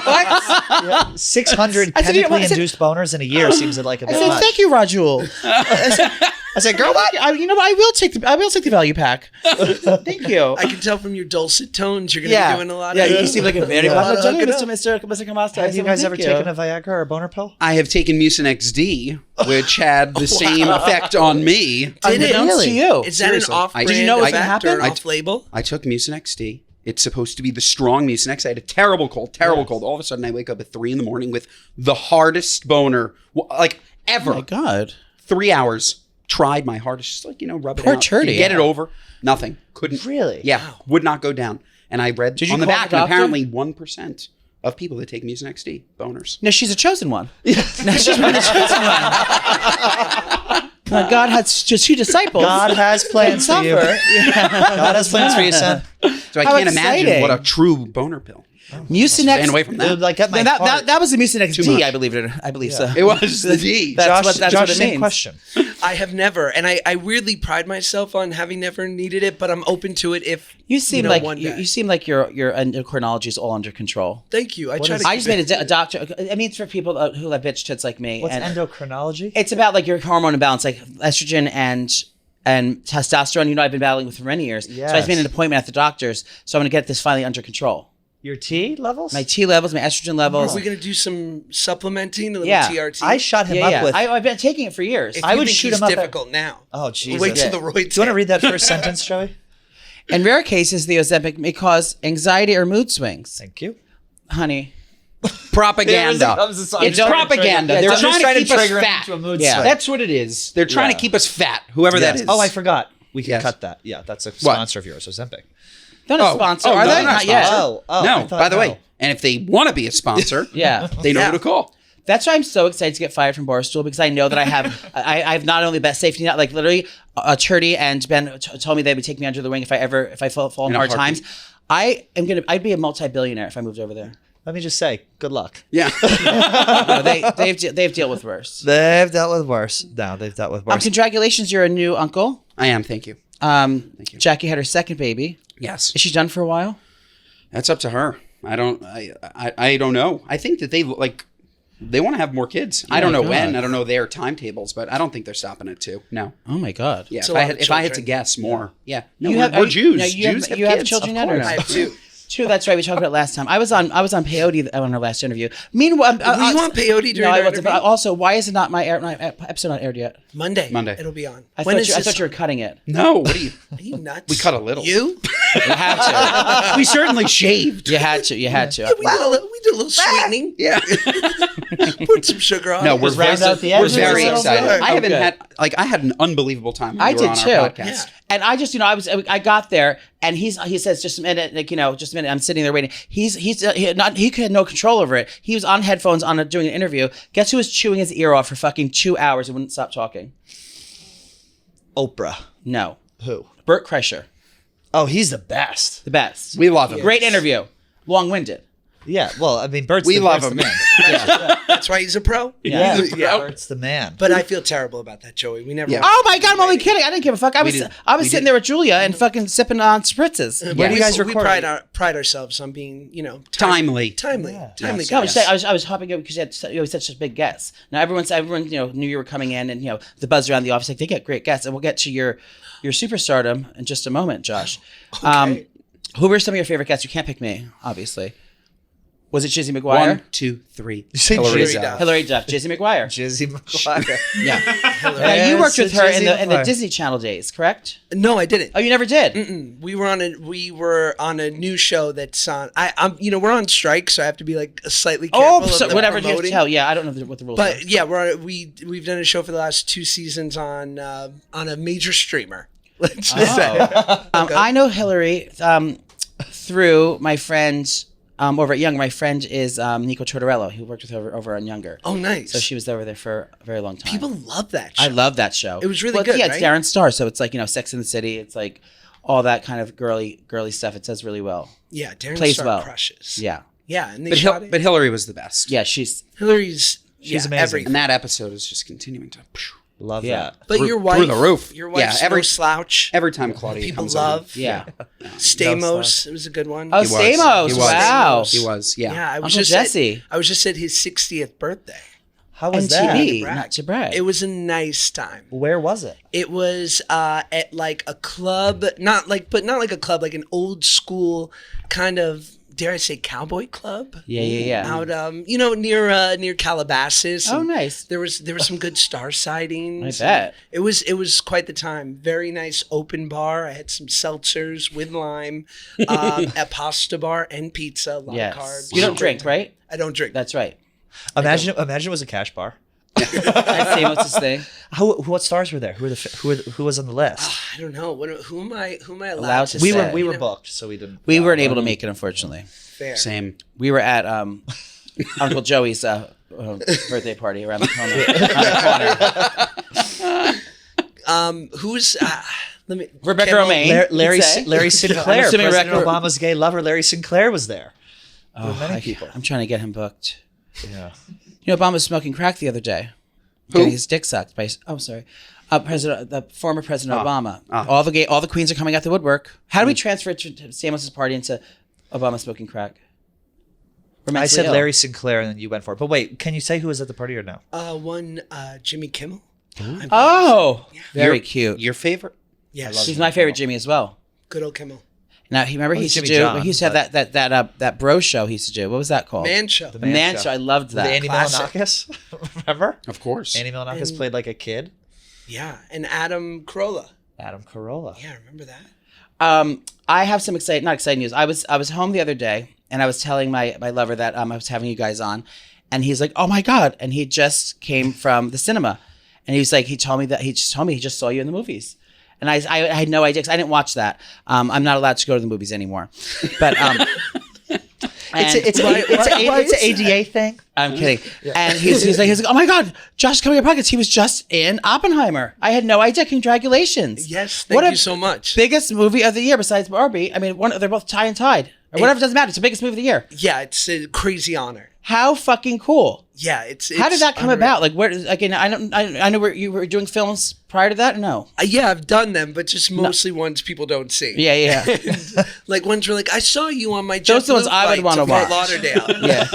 what? 600 chemically induced boners in a year seems like a bit much. "Thank you, Rajul." I said, girl, what? You know what? I will take the value pack. Thank you. I can tell from your dulcet tones you're going to be doing a lot. Yeah, of you seem like a very lot of hooking Mr. up. Kamasta. Have you guys ever taken a Viagra or a boner pill? I have taken Mucinex D, which had the same effect on me. Did it? To you? Is that Seriously. an off-brand Did you know it was gonna effect or happen? an off-label? I took Mucinex D. It's supposed to be the strong Mucinex. I had a terrible cold. All of a sudden, I wake up at 3 a.m. with the hardest boner, like ever. Oh my God. 3 hours. Tried my hardest, just like, rub it Poor out. Churdy. Get it over. Nothing. Couldn't. Really? Yeah. Would not go down. And I read Did you on the call back, the and doctor? apparently 1% of people that take Mucinex D, boners. No, she's a chosen one. No, she's one of the chosen one. God has just 2 disciples. God has plans for you. God has plans for you, son. So I How can't imagine exciting. what a true boner pill. Mucinex. Staying away from It that. would like get my That was the Mucinex Too D, much. I believe so. It was the D. That's Josh, what it same means. question. I have never, and I weirdly pride myself on having never needed it, but I'm open to it if You seem one day. you seem like your endocrinology is all under control. Thank you. I try to. I just made a doctor. I mean, it's for people who have bitch tits like me. What's and endocrinology? It's about like your hormone imbalance, like estrogen and testosterone. I've been battling with for many years. So I just made an appointment at the doctor's. So I'm going to get this finally under control. Your T levels? My T levels, my estrogen levels. Are we going to do some supplementing, a little Yeah. TRT? I shot him up with. I've been taking it for years. If I you would think shoot he's him up at- difficult now. Oh, Jesus. Wait till the Roy. Do you want to read that first sentence, Joey? In rare cases, the Ozempic may cause anxiety or mood swings. Thank you. Honey. Propaganda. It's propaganda. They're trying to keep us fat. Yeah. That's what it is. They're trying to keep us fat, whoever that is. Oh, I forgot. We can Yes. cut that. Yeah, that's a sponsor of yours, Ozempic. They're not a sponsor, Oh, are no, they? they're not Not a yet. sponsor. Oh, no, I thought by the no. way. And if they want to be a sponsor, Yeah. they know who to call. That's why I'm so excited to get fired from Barstool, because I know that I have not only the best safety net, like literally, Churdy and Ben told me they would take me under the wing if I fall in hard times. I'd be a multi-billionaire if I moved over there. Let me just say, good luck. Yeah. No, they've dealt with worse. They've dealt with worse. No, they've dealt with worse. Congratulations, you're a new uncle. I am. Thank you. Thank you. Jackie had her second baby. Yes. Is she done for a while? That's up to her. I don't know. I think that they want to have more kids. I don't know when. I don't know their timetables, but I don't think they're stopping at 2. No. Oh my God. Yeah. It's If a lot of I had to children. guess more. Yeah. No, You we're Jews. No, Jews you have kids. children Of yet or no? course. I have 2. True, that's right. We talked about it last time. I was on Peyote on her last interview. Meanwhile, Were you on peyote during No, I our wasn't. But interview? also, why is it not my episode not aired yet? Monday. Monday. It'll be on. I When is thought this you were on? cutting it. No. What are you? Are you nuts? We cut a little. You? You had to. We certainly shaved. You had to. You had to. We did a little sweetening. Yeah. Put some sugar on No, it. we're round out the we're edges very a little excited. bit. I haven't good. had I had an unbelievable time. When I you were did on too. Our podcast. Yeah. And I just, I got there, and he says, just a minute, just a minute. I'm sitting there waiting. He had no control over it. He was on headphones doing an interview. Guess who was chewing his ear off for fucking 2 hours and wouldn't stop talking? Oprah. No, Who? Bert Kreischer, Oh, he's the best. the best. We love him. Great interview, long-winded. Yeah, well, I mean, Bert's We the, love Bert's him. the man. That's why he's a pro. Yeah. Bert's the man. But I feel terrible about that, Joey. We never. Yeah. Oh my God, I'm only kidding. I didn't give a fuck. I was we sitting did. there with Julia and fucking sipping on spritzes. Where do you guys we record? pride ourselves on being, Timely. timely No, I was guys. saying, I was hopping up because you had such big guests. Now everyone knew you were coming in, and the buzz around the office like they get great guests, and we'll get to your superstardom in just a moment, Josh. Okay. Who were some of your favorite guests? You can't pick me, obviously. Was it Jizzy McGuire? 1, 2, 3. You say Hillary Jizzy Duff. Duff. Hillary Duff, Jizzy McGuire. Jizzy McGuire. Yeah. Now you worked with her in the McGuire. Disney Channel days, correct? No, I didn't. Oh, you never did. Mm-mm. We were on a new show that's on. I'm we're on strike, so I have to be like slightly careful. Oh, of so the whatever you have to promoting. tell. Yeah, I don't know what the rules are. But yeah, we've done a show for the last 2 seasons on a major streamer. Let's just say. I know Hillary through my friend over at Younger. My friend is Nico Tortorello, who worked with her over on Younger. Oh, nice. So she was over there for a very long time. People love that show. I love that show. It was really good, Yeah, it's right? Darren Star, so it's like Sex in the City. It's like all that kind of girly stuff. It does really well. Yeah, Darren Plays Star well. crushes. Yeah, Yeah, and they But, shot it. but Hillary was the best. yeah, she's Hillary's She's amazing. everything. And that episode is just continuing to Love Yeah. that. But through- your wife, through the roof. Your wife's Yeah, every- no slouch. every time Claudia People comes love. yeah. Stamos, it was a good one. Oh, on. He was. Stamos! He was. Wow. He was. Yeah. Yeah, I was Uncle just Jesse. I was just at his 60th birthday. How was NTV, that? not to brag. It was a nice time. Where was it? It was at like a club, not like a club, like an old school kind of, dare I say, cowboy club? Yeah. Out, near Calabasas. Oh, nice. There was some good star sightings. I bet. It was quite the time. Very nice open bar. I had some seltzers with lime, a pasta bar and pizza. A lot of carbs. You don't drink, right? I don't drink. That's right. Imagine it was a cash bar. I'd say what's his thing. What stars were there? Who was on the list? I don't know. Who am I Allowed to say? say. We were booked, so we didn't. We weren't able to make it, unfortunately. Fair. Same. We were at Uncle Joey's birthday party around the corner. Who's let me Rebecca Romaine. Larry Sinclair, assuming President Obama's gay lover. Larry Sinclair was there. There were many people. I'm trying to get him booked. Yeah. You know, Obama was smoking crack the other day. Who? Getting his dick sucked by. The former President Obama. All the queens are coming out the woodwork. How do we transfer it to Samos's party into Obama smoking crack? I said Larry Sinclair, and then you went for it. But wait, can you say who was at the party or no? One Jimmy Kimmel. Oh, very cute. Your favorite? Yes, He's my favorite Jimmy as well. good old Kimmel. Now, he used to Jimmy do. John, he used to have that bro show. He used to do. What was that called? Man show. The Man show. I loved that. The Andy Classic. Milonakis. Remember? Of course. Andy Milonakis played like a kid. Yeah, and Adam Carolla. Adam Carolla. Yeah, remember that? I have some not exciting news. I was home the other day, and I was telling my lover that I was having you guys on, and he's like, "Oh my god!" And he just came from the cinema, and he was like, he told me he just saw you in the movies. And I had no idea because I didn't watch that. I'm not allowed to go to the movies anymore. But it's an ADA thing. I'm kidding. Yeah. And he's like, oh my god, Josh is coming to your podcast. He was just in Oppenheimer. I had no idea. Congratulations. Yes, thank you so much. Biggest movie of the year besides Barbie. I mean, they're both tie and tied. Or whatever, doesn't matter. It's the biggest movie of the year. Yeah, it's a crazy honor. How fucking cool. Yeah, it's how did that come about? Like, where? Again, I know you were doing films prior to that. No. Yeah, I've done them, but just mostly ones people don't see. Yeah. Like ones where like I saw you on my. Those are the ones I would want to watch. Lauderdale. Yeah.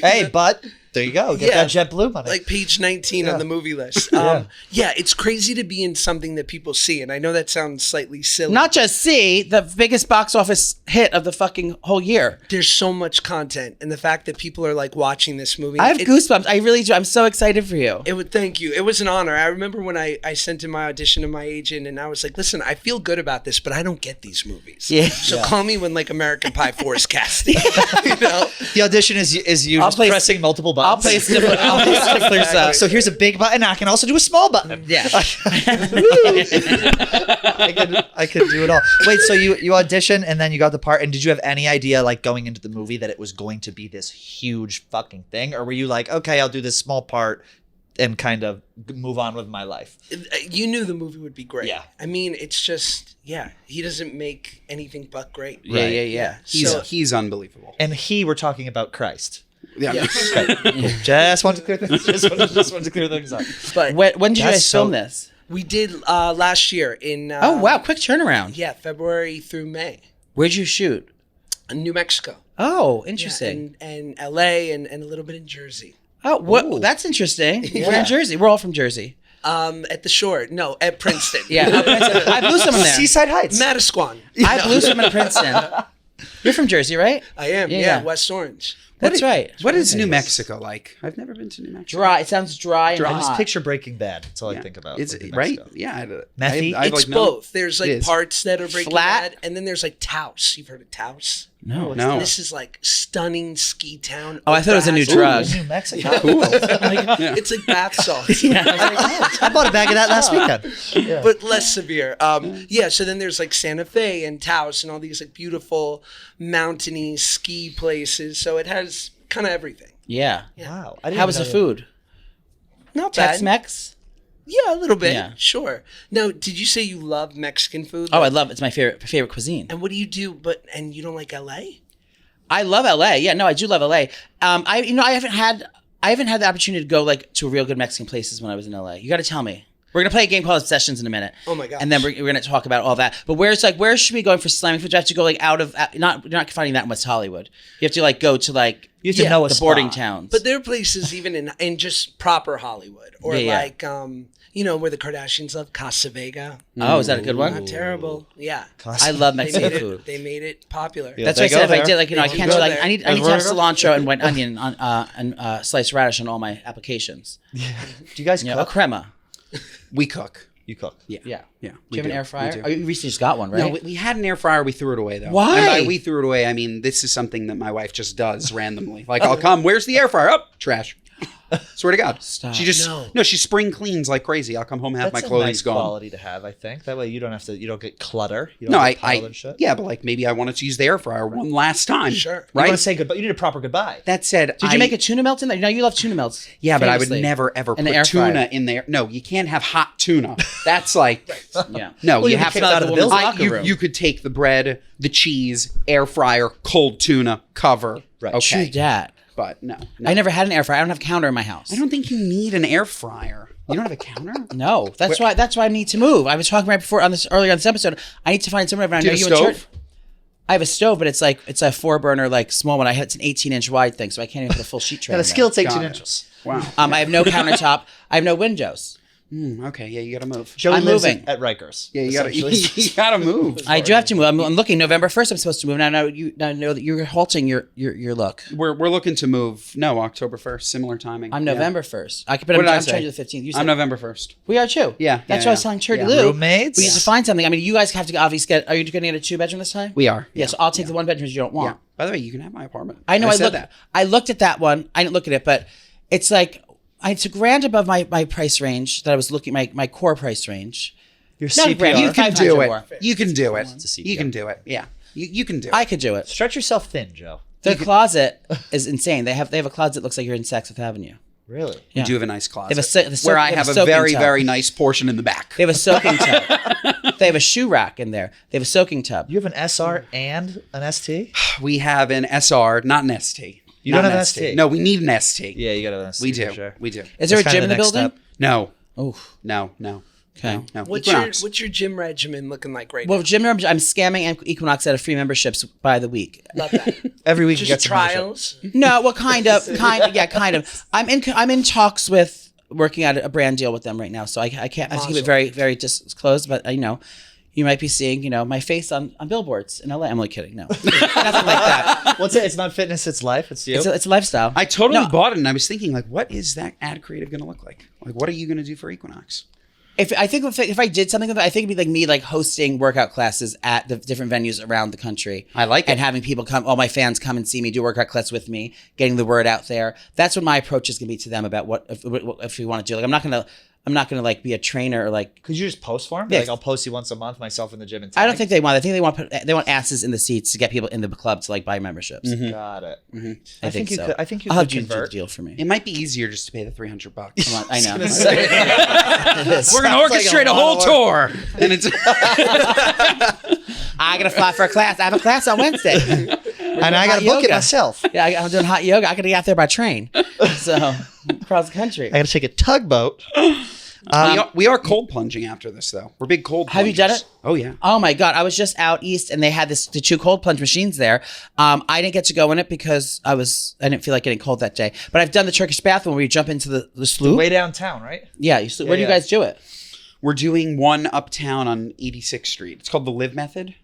Hey, but there you go. Get that JetBlue money. Like page 19 on the movie list. Yeah, it's crazy to be in something that people see, and I know that sounds slightly silly. Not just see the biggest box office hit of the fucking whole year. There's so much content, and the fact that people are like watching this movie. I have goosebumps. I really do. I'm so excited for you. Thank you. It was an honor. I remember when I sent in my audition to my agent, and I was like, "Listen, I feel good about this, but I don't get these movies. Yeah. So call me when like American Pie 4 is casting." You know? The audition is you just pressing multiple buttons. I'll play Stifler's. So here's a big button. I can also do a small button. Yeah. I could do it all. Wait, so you auditioned and then you got the part, and did you have any idea, like, going into the movie that it was going to be this huge fucking thing? Or were you like, okay, I'll do this small part and kind of move on with my life? You knew the movie would be great. Yeah. I mean, it's just, he doesn't make anything but great. Yeah. He's unbelievable. And we're talking about Christ. Yeah. Just want to clear things. Just want to clear things up. But when did you guys film this? We did last year in. Oh wow! Quick turnaround. Yeah, February through May. Where'd you shoot? In New Mexico. Oh, interesting. Yeah, and LA and a little bit in Jersey. Oh, that's interesting. Yeah. We're in Jersey. We're all from Jersey. At the shore. No, at Princeton. Yeah, Princeton. I blew someone there. Seaside Heights. Manasquan. I blew someone in Princeton. You're from Jersey, right? I am. Yeah, West Orange. That's right. What is New Mexico like? I've never been to New Mexico. Dry. It sounds dry and I hot. just picture Breaking Bad. That's all I think about. It's right. Yeah. Methy? It's both. There's like parts that are Breaking Flat. Bad, and then there's like Taos. You've heard of Taos? No. This is like stunning ski town. Oh, I thought it was a new drug. New Mexico. Cool. It's like bath salts. I bought a bag of that last weekend. But less severe. So then there's like Santa Fe and Taos and all these like beautiful mountainy ski places. So it has kind of everything. Yeah. Wow. How was the food? Not bad. Tex-Mex? Yeah, a little bit. Yeah. Sure. Now, did you say you love Mexican food? Oh, I love it. It's my favorite cuisine. And what do you do? And you don't like LA? I love LA. Yeah, no, I do love LA. I haven't had the opportunity to go like to real good Mexican places when I was in LA. You got to tell me. We're gonna play a game called Obsessions in a minute. Oh my gosh. And then we're gonna talk about all that. But where should we go for slamming food? Do you have to go like you're not finding that in West Hollywood. You have to like go to like You have to know a the spot. boarding towns. But there are places even in just proper Hollywood or Yeah. like where the Kardashians love Casa Vega. Oh, is that a good one? Not terrible. Yeah. I love Mexican food. They made it popular. Yeah. That's They why I said go if I there. did I can't do go like there. I need to have cilantro and white onion on and sliced radish on all my applications. Do you guys A cook? crema. We cook. You cook. Yeah. Yeah. Do you have an air fryer? Oh, you recently just got one, right? No, we had an air fryer. We threw it away though. Why? And by we threw it away, I mean this is something that my wife just does randomly. Like I'll come. Where's the air fryer? Oh, trash. Swear to God. Stop. She just no. She spring cleans like crazy. I'll come home half That's my a clothing's nice gone. quality to have, I think. That way you don't get clutter. You don't No, get piled and shit. yeah, but like maybe I wanted to use the air fryer one last time. Sure. You Right. want to say goodbye. You need a proper goodbye. That said, Did you make a tuna melt in there? No, you love tuna melts. Yeah, but I would famously. never ever In the put air tuna fryer. in there. No, you can't have hot tuna. That's like Yeah. no. Well, you you have can to kick out of the building. locker room. You could take the bread, the cheese, air fryer, cold tuna, cover. Right. Okay. True that. But no. I never had an air fryer. I don't have a counter in my house. I don't think you need an air fryer. You don't have a counter? No, that's why I need to move. I was talking right before earlier on this episode. I need to find somewhere. I Do know you you have a in stove? church. I have a stove, but it's a 4-burner like small one. It's an 18-inch wide thing, so I can't even put a full sheet tray. And in the skillet's there. 18 Got it. inches. Wow. I have no countertop. I have no windows. Okay, yeah, you gotta move. Joey I'm lives moving. at Rikers. Yeah, you gotta essentially. you gotta move. I do have to move. I'm looking. November 1st, I'm supposed to move. Now I know that you're halting your look. We're looking to move. No, October 1st, similar timing. I'm Yeah. November 1st. But What did I I'm say? trying to do the 15th. You said I'm November 1st. we are too. Yeah, that's yeah, why I was yeah. telling Charity Yeah. Lou. Roommates? We need to find something. I mean, you guys have to obviously get. Are you going to get a 2-bedroom this time? We are. Yeah. So I'll take the 1 bedroom you don't Yeah. want. By the way, you can have my apartment. I know. I said looked. that. I looked at that one. I didn't look at it, but it's like it's a grand above my price range that I was looking my core price range. Your Not a grand. CPR. You can 500 do it. more. You can do it. It's a CPR. You can do it. Yeah. You can do it. I could do it. Stretch yourself thin, Joe. Their closet is insane. They have a closet that looks like you're in Saks Avenue. Really? Yeah. You do have a nice closet. They have a where I they have a soaking very, tub. very nice portion in the back. They have a soaking tub. They have a shoe rack in there. They have a soaking tub. You have an SR and an ST? We have an SR, not an ST. You Not don't an have ST? No, we need an ST. Yeah, you got an ST. we for do. Sure. We do. Is there a That's gym kinda in the next building? step. No. Oof. No. Okay. No. What's Equinox. your Gym regimen looking like right Well, now? gym membership, I'm scamming Equinox out of free memberships by the week. Love that. Every week you get Just some membership. trials. No, well, kind of. Yeah, kind of. I'm in talks with working out a brand deal with them right now, so I can't. I have to keep it very, very disclosed. But you might be seeing my face on billboards in LA. I'm only kidding. No, nothing like that. What's it? It's not fitness, it's life. It's you. It's a lifestyle. I totally No. bought it, and I was thinking, like, what is that ad creative going to look like? Like, what are you going to do for Equinox? If I did something with it, I think it'd be like me hosting workout classes at the different venues around the country. I like it. And having people come, all my fans come and see me do workout class with me, getting the word out there. That's what my approach is going to be to them about what if we want to do. Like I'm not gonna be a trainer or like. Could you just post for them? Yeah. Like I'll post you once a month myself in the gym and I don't think they want. I think they want asses in the seats to get people in the club to buy memberships. Got it. I think you so. could. I think you I'll could have you do the convert. deal for me. It might be easier just to pay the $300. Come on, I know. We're going to orchestrate a whole tour, and it's I gotta fly for a class. I have a class on Wednesday, And I got to book it myself. Yeah, I'm doing hot yoga. I gotta get out there by train, so across the country. I got to take a tugboat. we are cold plunging after this, though. We're big cold. Have you done plungers. it? Oh yeah. Oh my God. I was just out east and they had the 2 cold plunge machines there. I didn't get to go in it because I didn't feel like getting cold that day. But I've done the Turkish bath one where you jump into the sloop. Way downtown, right? Yeah. Where do you guys do it? We're doing one uptown on 86th Street. It's called the Live Method.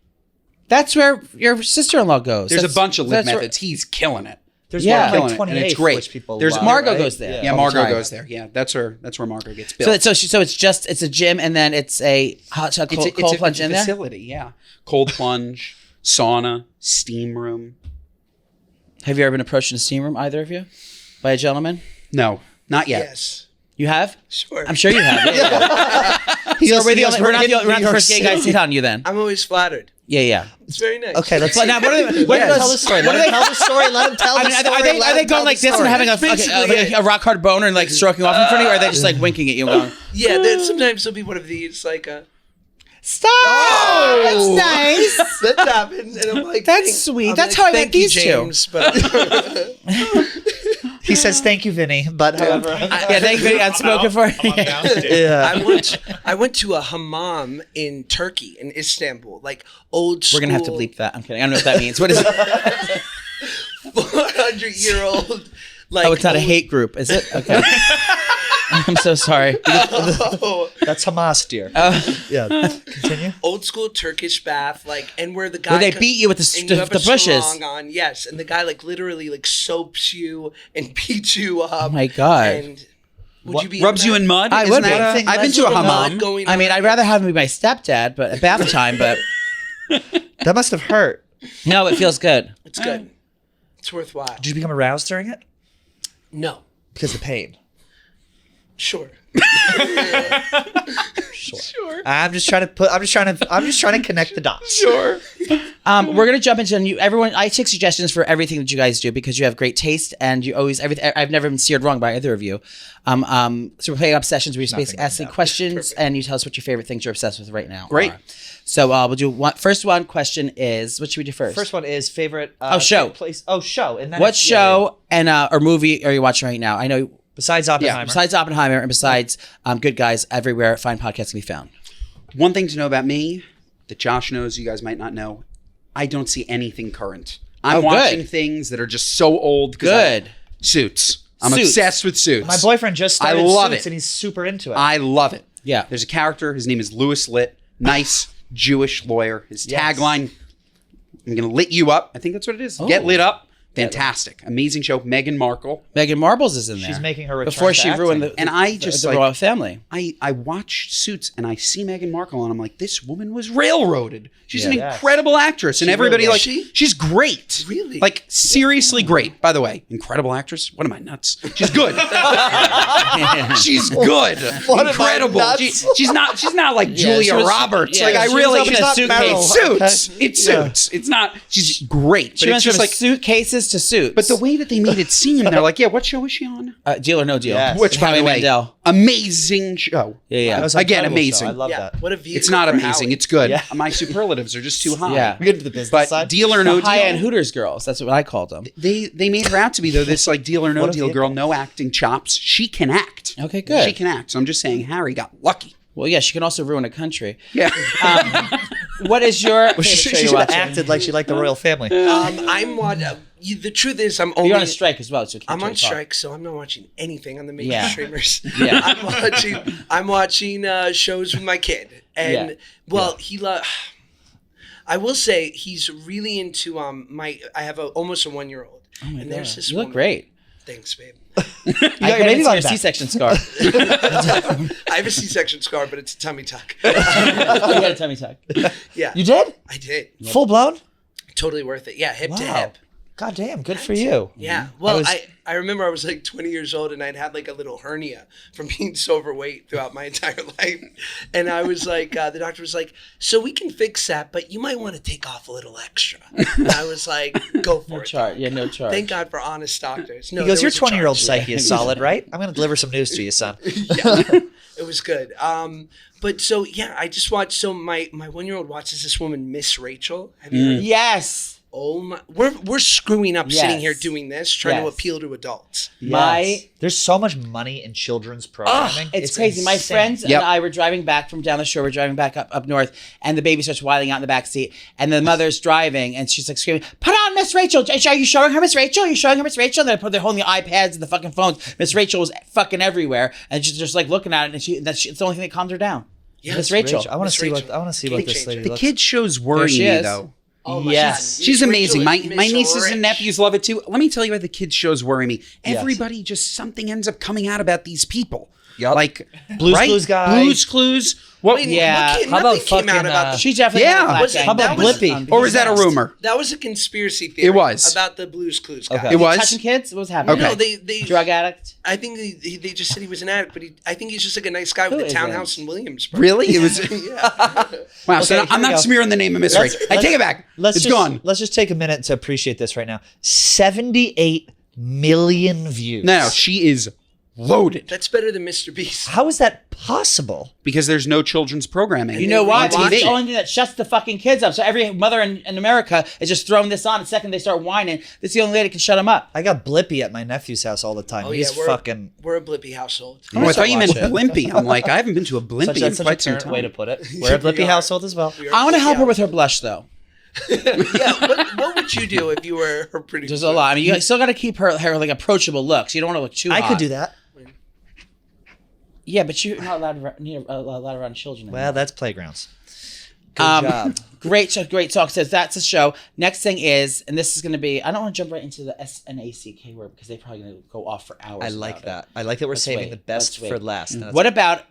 That's where your sister-in-law goes. There's a bunch of Live that's where- Methods. He's killing it. There's Yeah. one on Killing like it, and 28th, it's great. which people There's love, Margot right? goes there. Yeah, all the Margot time. goes there. Yeah, that's where Margot gets built. So it's a gym and then it's a hot tub cold plunge in there? facility. Yeah, cold plunge, sauna, steam room. Have you ever been approached in a steam room, either of you? By a gentleman? No, not yet. Yes. You have? Sure. I'm sure you have. Yeah. So we're not the first gay guys to hit on you then. I'm always flattered. Yeah. It's very nice. Okay, let's But now, what are they? What are tell the those? story. What Let are him they? tell the story. Let him tell I the mean, story. are they Let him going tell like the this and story. having Basically a rock hard boner and like stroking off in front of you, or are they just like winking at you and going, Yeah, sometimes there'll be one of these like "Stop! That's nice. that's happened, and I'm like, That's thank- sweet. I'm That's like, how I met thank you, these two." James, but He says, "Thank you, Vinny," but however, Yeah, thank you. Unspoken for. yeah. I went to a hammam in Turkey, in Istanbul, like old school. We're gonna have to bleep that. I'm kidding. I don't know what that means. What is it? 300-year-old. Like, oh, it's not a hate group, is it? Okay. I'm so sorry. That's Hamas, dear. Yeah. Continue. Old school Turkish bath, like, and where the guy where they beat you with the bushes. On, yes, and the guy like literally like soaps you and beats you up. Oh my god. And would you be rubs you in mud? I would be. I've been to a hammam. I mean, I'd rather have him be my stepdad, but at bath time. But That must have hurt. no, it feels good. It's good. It's worthwhile. Did you become aroused during it? No. Because of the pain. Sure. Sure. I'm just trying to connect the dots. Sure. We're gonna jump into everyone. I take suggestions for everything that you guys do because you have great taste and you always everything. I've never been steered wrong by either of you. So we're playing up sessions where you're basically asking questions and you tell us what your favorite things you're obsessed with right now. Great. Are. So we'll do one. First one question is what should we do first? First one is favorite. Show. Place. Oh, show. And then what show and or movie are you watching right now? I know. Besides Oppenheimer. Yeah, besides Oppenheimer and besides Good Guys, everywhere fine podcasts can be found. One thing to know about me that Josh knows, you guys might not know, I don't see anything current. I'm watching things that are just so old. Good. Suits. I'm obsessed with Suits. My boyfriend just started love Suits it. and he's super into it. I love it. Yeah. There's a character. His name is Louis Litt. Nice Jewish lawyer. His tagline, I'm going to lit you up. I think that's what it is. Get lit up. Fantastic. Amazing show. Meghan Markle. Meghan Markle's is in there. She's making her return before she ruined the royal family. I watched Suits and I see Meghan Markle and I'm like, this woman was railroaded. She's an incredible actress. And everybody she's great. Really? Like seriously great. By the way, incredible actress. What am I, nuts? She's good. She's good. Incredible. She's not like Julia Roberts. Yeah, like I she really was opening a suitcase. Suits. It's Suits. It's not. She's great. She went from like suitcases to Suits. But the way that they made it seem, they're like, yeah, what show is she on? Deal or No Deal. Yes. Which, by the way, Mandel. Amazing show. Yeah. Again, amazing. Show. I love that. What a vehicle. It's not for amazing. Howie. It's good. Yeah. My superlatives are just too high. Yeah. We get into the business But side. Deal or No Deal. High-end Hooters girls. That's what I called them. They made her out to be though this like Deal or No What a Deal vehicle. girl, no acting chops. She can act. Okay, good. She can act. So I'm just saying Harry got lucky. Well, yeah, she can also ruin a country. Yeah. What is your favorite She show should you're have watching? acted like she liked the royal family. I'm watching. The truth is, I'm only. You're on a strike as well, so I'm on strike, so I'm not watching anything on the major Yeah. streamers. Yeah. I'm watching shows with my kid, and he I will say he's really into I have almost a 1-year-old. Oh my and there's God. this You look woman- great. Thanks, babe. I can't see your C-section scar. I have a C-section scar, but it's a tummy tuck. You got a tummy tuck. Yeah, You did? I did. Full blown? Totally worth it. Yeah, hip to Wow. hip. God damn, good for you. Yeah. Well, I remember I was like 20 years old and I'd had like a little hernia from being so overweight throughout my entire life. And I was like, the doctor was like, so we can fix that, but you might want to take off a little extra. And I was like, go for it. Yeah, no charge. Thank God for honest doctors. No, He goes, there your was a 20-year-old charge. psyche is solid, right? I'm going to deliver some news to you, son. Yeah, it was good. But so, yeah, I just watched, so my 1-year-old watches this woman, Miss Rachel. Have you heard of Yes. Oh my, we're screwing up sitting Yes. here doing this, trying to Yes. appeal to adults. There's so much money in children's programming. It's crazy. My insane. friends and I were driving back from down the shore. We're driving back up north, and the baby starts whiling out in the back seat. And the mother's driving, and she's like screaming, "Put on Miss Rachel! Are you showing her Miss Rachel? Are you showing her Miss Rachel?" And they're holding the iPads and the fucking phones. Miss Rachel was fucking everywhere, and she's just like looking at it, and it's the only thing that calmed her down. Yeah, Miss Rachel. I want to see Rachel. what Game this lady changer. looks. The kids shows worry she me is. though. Oh Yes. She's amazing. My nieces Rich. and nephews love it too. Let me tell you why the kids shows worry me. Everybody just something ends up coming out about these people. Like Blue's Clues guy. Blue's Clues. What? Wait, Yeah. what kid- How about nothing came out fucking, about the She definitely Yeah. had a black Was it- gang. How about that was- Blippi? Or is that a rumor? That was a conspiracy theory. It was. about the Blues Clues guy. Okay. It was. Touching kids? What was happening? Okay. No, they Drug addict? I think they just said he was an addict, but I think he's just like a nice guy Who with a is townhouse that? in Williamsburg. Really? It was. Yeah. Wow. So Okay, I'm here we not go. smearing the name of Miss Rachel. I take it back. It's gone. Let's just take a minute to appreciate this right now. 78 million views. No, she is loaded That's better than Mr. Beast. How is that possible? because there's no children's programming. You know why? Watch Because it's the it. only thing that shuts the fucking kids up. So every mother in America is just throwing this on. The second they start whining, this is the only way that can shut them up. I got Blippy at my nephew's house all the time. Oh, He's yeah, fucking. We're a Blippy household. Oh, I thought you meant watch it. Blimpy. I'm like, I haven't been to a Blimpy in Such quite a some parent time. way to put it. We're a Blippy We are. household as well. We are I want to Blippy help her with her household. blush, though. What would you do if you were her producer? There's a lot. I mean, you still got to keep her like approachable looks. You don't want to look too hot. I could do that. Yeah, but you're not allowed around children. Well, that's playgrounds. Good job. Great talk. Says that's a show. Next thing is, and this is going to be, I don't want to jump right into the SNACK word because they're probably going to go off for hours. I like that. I like that we're saving the best for last. What about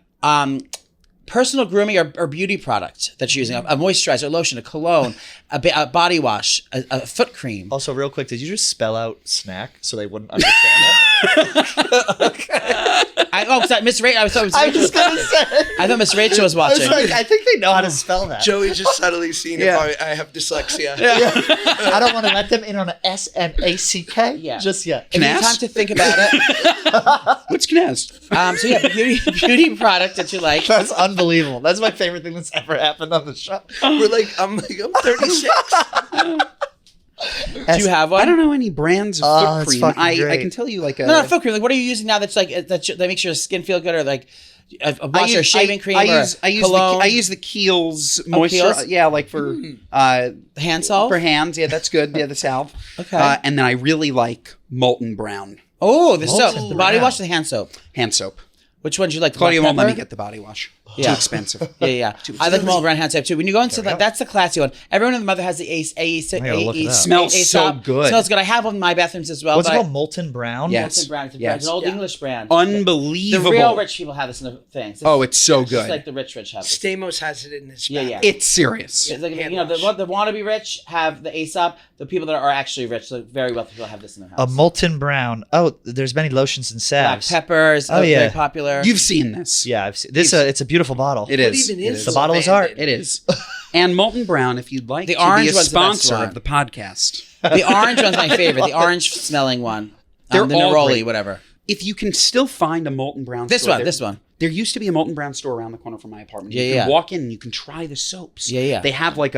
personal grooming or beauty product that you're using? A moisturizer, a lotion, a cologne, a body wash, a foot cream. Also, real quick, did you just spell out snack so they wouldn't understand it? Miss Rachel. I was gonna say. I thought Miss Rachel was watching. I think they know how to spell that. Joey's just subtly seeing if I have dyslexia. I don't want to let them in on a SNACK just yet. If you have time to think about it. What's Knaz? So yeah, beauty product that you like. That's unbelievable. That's my favorite thing that's ever happened on the show. I'm 36. Do you have one? I don't know any brands of foot cream. I can tell you like a... No, foot cream. Like, what are you using now that's like that makes your skin feel good, or like a wash or shaving cream? I use the Kiehl's moisture. Kiehl's? Yeah, like for hand salve. For hands, yeah, that's good. Yeah, the salve. Okay. And then I really like Molten Brown. Oh, the soap, the body wash, or the hand soap. Hand soap. Which one do you like? Claudia won't let me get the body wash. Too expensive. Yeah. I like Molten Brown hand soap too. When you go into that's the classy one. Everyone in the mother has the smells so good. Smells good. I have one in my bathrooms as well. What's it called? Molten Brown? Yes. Molten Brown. It's an old English brand. Unbelievable. The real rich people have this in the things. It's so good. Just like the rich have it. Stamos has it in his bag. Yeah. It's serious. It's like, the wannabe rich have the Aesop. The people that are actually rich, so very wealthy people, have this in their house. A Molten Brown. Oh, there's many lotions and salves. Black peppers. Very popular. You've seen this. Yeah, I've seen this. It's a beautiful bottle. It is. The bottle is art. It is. And Molten Brown, if you'd like the to orange be a sponsor of the podcast. The orange one's my favorite. The orange smelling one. They're the all Neroli, great. whatever. If you can still find a Molten Brown store. This one. There used to be a Molten Brown store around the corner from my apartment. Yeah, you can walk in and you can try the soaps. Yeah. They have like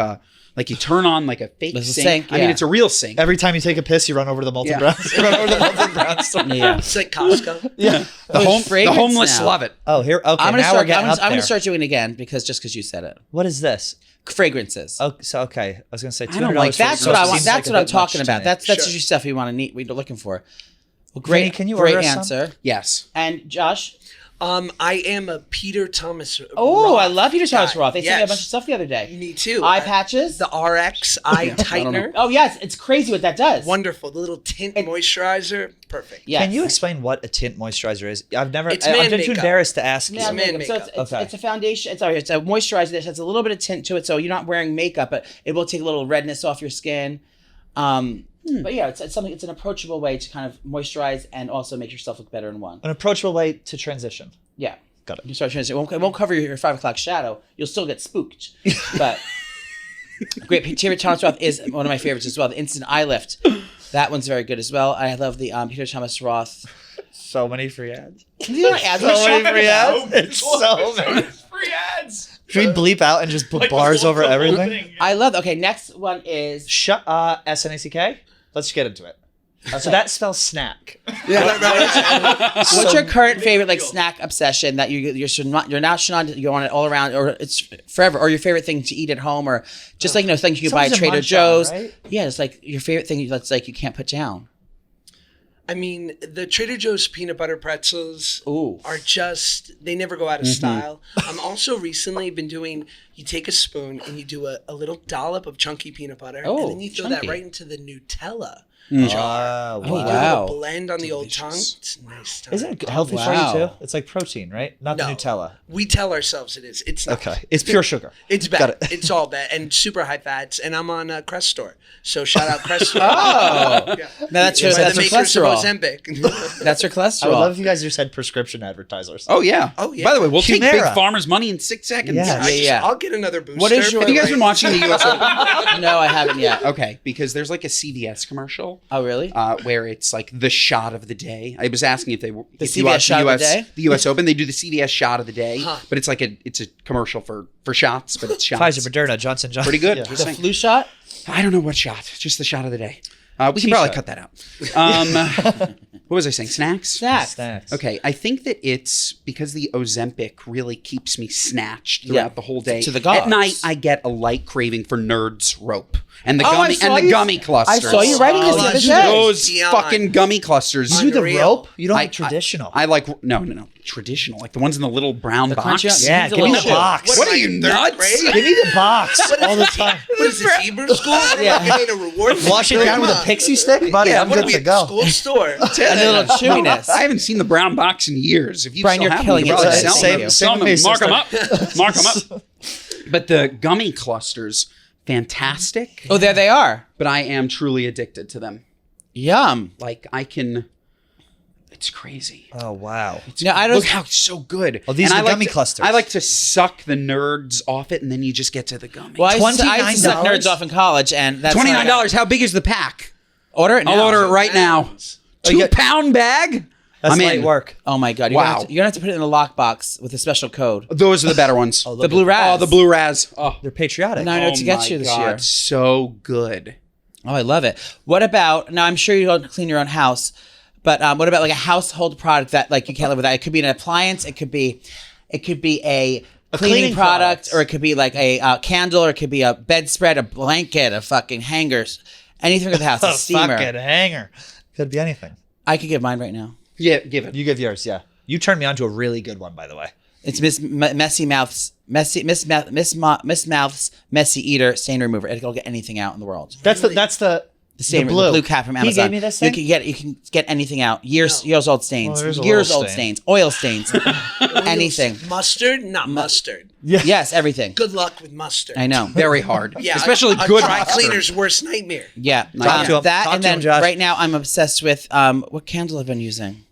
you turn on like a fake sink. Yeah. I mean, it's a real sink. Every time you take a piss, you run over to the Molten Brown. You run over to the Molten Brown store. Yeah. It's like Costco. Yeah. The homeless love it. Oh, here. Okay. I'm gonna start doing it again because you said it. What is this? Fragrances. Oh, so okay. I was gonna say I don't like that's what I want. That's what I'm talking about. That's usually stuff you want to need. We're looking for. Well, great. Can you great order answer? Some? Yes. And Josh. I am a Peter Thomas. Oh, Roth I love Peter Thomas guy. Roth. They sent me a bunch of stuff the other day. Me too. Eye patches. The RX eye tightener. Oh yes, it's crazy what that does. Wonderful. The little tint moisturizer. Perfect. Yes. Can you explain what a tint moisturizer is? I've never. It's I'm too embarrassed to ask you. Man makeup. So it's a foundation. It's a moisturizer that has a little bit of tint to it, so you're not wearing makeup, but it will take a little redness off your skin. But yeah, it's something. It's an approachable way to kind of moisturize and also make yourself look better in one. An approachable way to transition. Yeah. Got it. You start transitioning. It won't cover your 5 o'clock shadow. You'll still get spooked. But great. Peter Thomas Roth is one of my favorites as well. The Instant Eye Lift. That one's very good as well. I love the Peter Thomas Roth. So many free ads. These are ads. So many free ads. It's so many free ads. Should we bleep out and just put bars over everything? I love. Okay, next one is SNACK. Let's get into it. So that spells snack. What's your current favorite snack obsession that you're not you want it all around, or it's forever, or your favorite thing to eat at home, or just things you can buy at Trader Joe's? Right? Yeah, it's like your favorite thing that's like you can't put down. I mean, the Trader Joe's peanut butter pretzels are they never go out of Mm-hmm. style. I'm also recently been doing, you take a spoon and you do a little dollop of chunky peanut butter, and then you throw that right into the Nutella jar. Oh, wow. A blend on the old tongue. It's nice time. Isn't it healthy for you too? It's like protein, right? Not the Nutella. We tell ourselves it is. It's not. Okay. It's pure sugar. It's bad. It's all bad and super high fats. And I'm on Crest Store. So shout out Crest Store. Oh. Yeah. No, that's the makers of cholesterol. Ozempic. That's your cholesterol. I would love if you guys just had prescription advertisers. Oh, yeah. Oh, yeah. By the way, we'll take Big Chimera. Farmer's money in 6 seconds. Yes. I'll get another booster. What is your- Have you guys been watching the U.S. Open? No, I haven't yet. Okay, because there's like a CVS commercial. Oh, really? Where it's like the shot of the day. I was asking if they were The CVS shot of the day? The U.S. Open. They do the CVS shot of the day, Huh. but it's like it's a commercial for shots, but it's shots. Pfizer, Moderna, Johnson & Johnson. Pretty good. Yeah. Just The saying. flu shot? I don't know what shot. Just the shot of the day. We can probably cut that out. What was I saying? Snacks? Snacks. Okay, I think that it's because the Ozempic really keeps me snatched throughout the whole day. To the gods. At night, I get a light craving for Nerds rope and the gummy clusters. I saw you writing this the other day. Those fucking gummy clusters. You do the rope? You don't like traditional. I like no traditional, like the ones in the little brown box. Yeah, give me the box. What are you nuts? Give me the box all the time. What is this, Hebrew school? Yeah. Getting a reward? Wash it down with a pixie stick, buddy. I'm good to go. School store. A little chewiness. I haven't seen the brown box in years. If you Brian, still you're have killing them, it. probably Same sell them. with me, Mark them sister. up. Mark them up. But the gummy clusters, fantastic. Oh, there they are. But I am truly addicted to them. Yum. Like I can. It's crazy. Oh wow! No, I don't. Look how it's so good. Oh, these and are the gummy clusters. I like to suck the Nerds off it, and then you just get to the gummy. Well, I used to $29? suck Nerds off in college, and that's $29. How big is the pack? Order it now. I'll order it right now. 2-pound bag. That's I'm light in. work. Oh my god! You're gonna have to put it in a lockbox with a special code. Those are the better ones. The Blue Raz. Oh, the Blue Raz. Oh, They're patriotic. No, I know to get my you this God, year. So good. Oh, I love it. What about now? I'm sure you don't clean your own house, but what about like a household product that like you can't live without? It could be an appliance. It could be a cleaning product, or it could be like a candle, or it could be a bedspread, a blanket, a fucking hangers, anything with the house. A steamer. Fucking hanger. Could be anything. I could give mine right now. Yeah, give it. You give yours. Yeah. You turned me on to a really good one, by the way. It's Miss Mouth's Messy Eater Stain Remover. It'll get anything out in the world. That's the stain, blue. the blue cap from Amazon. He gave me this thing? You can get anything out. Years old stains. Oh, there's a years little old stain. stains. Oil stains. Anything. Mustard? Not mustard. Yes, everything. Good luck with mustard. I know. Very hard. Yeah, especially a good dry mustard. cleaner's worst nightmare. Yeah. Talk to him. That Talk and to then him, Josh. right now I'm obsessed with what candle I've been using.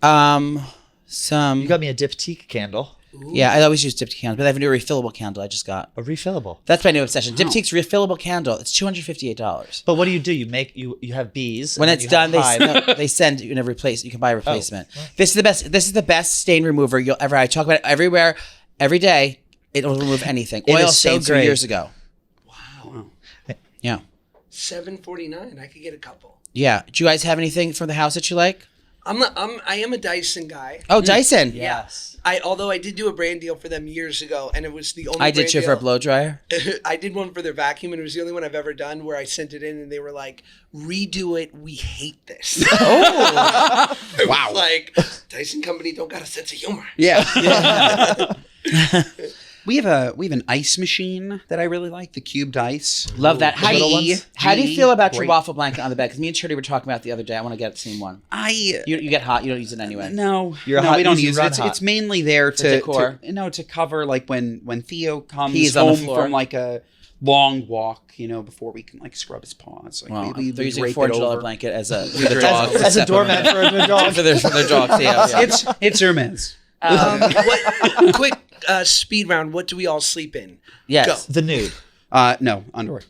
You got me a diptyque candle. Yeah, I always use diptyque candles, but I have a new refillable candle I just got. A refillable. That's my new obsession. Diptyque's refillable candle. It's $258. But what do? You have bees. When and it's then done, you have hive. they send you a replace. You can buy a replacement. This is the best. This is the best stain remover you'll ever. I talk about it everywhere, every day. It'll remove anything. It Oil is so stains from great. years ago. Wow. Yeah. $7.49. I could get a couple. Yeah. Do you guys have anything from the house that you like? I am a Dyson guy. Oh, Dyson. Yes. Although I did do a brand deal for them years ago, and it was the only. I did too for a blow dryer. I did one for their vacuum, and it was the only one I've ever done where I sent it in, and they were like, "Redo it. We hate this." Oh. Wow. Like Dyson company don't got a sense of humor. Yeah. We have an ice machine that I really like, the cubed ice. Love that. How do you feel about your Great. waffle blanket on the bed? Because me and Shirley were talking about it the other day. I want to get the same one. You get hot. You don't use it anyway. No, You're no, hot, we don't you use run it. hot. It's mainly there to decor. to cover like when Theo comes He's on the home floor. from like a long walk, before we can like scrub his paws. Like Well, we they're using a drape it $400 over. blanket as a for the dogs. As a doormat for a dog. for their dogs. Yeah. It's Hermes. Quick speed round. What do we all sleep in? Yes. The nude. No, underwear.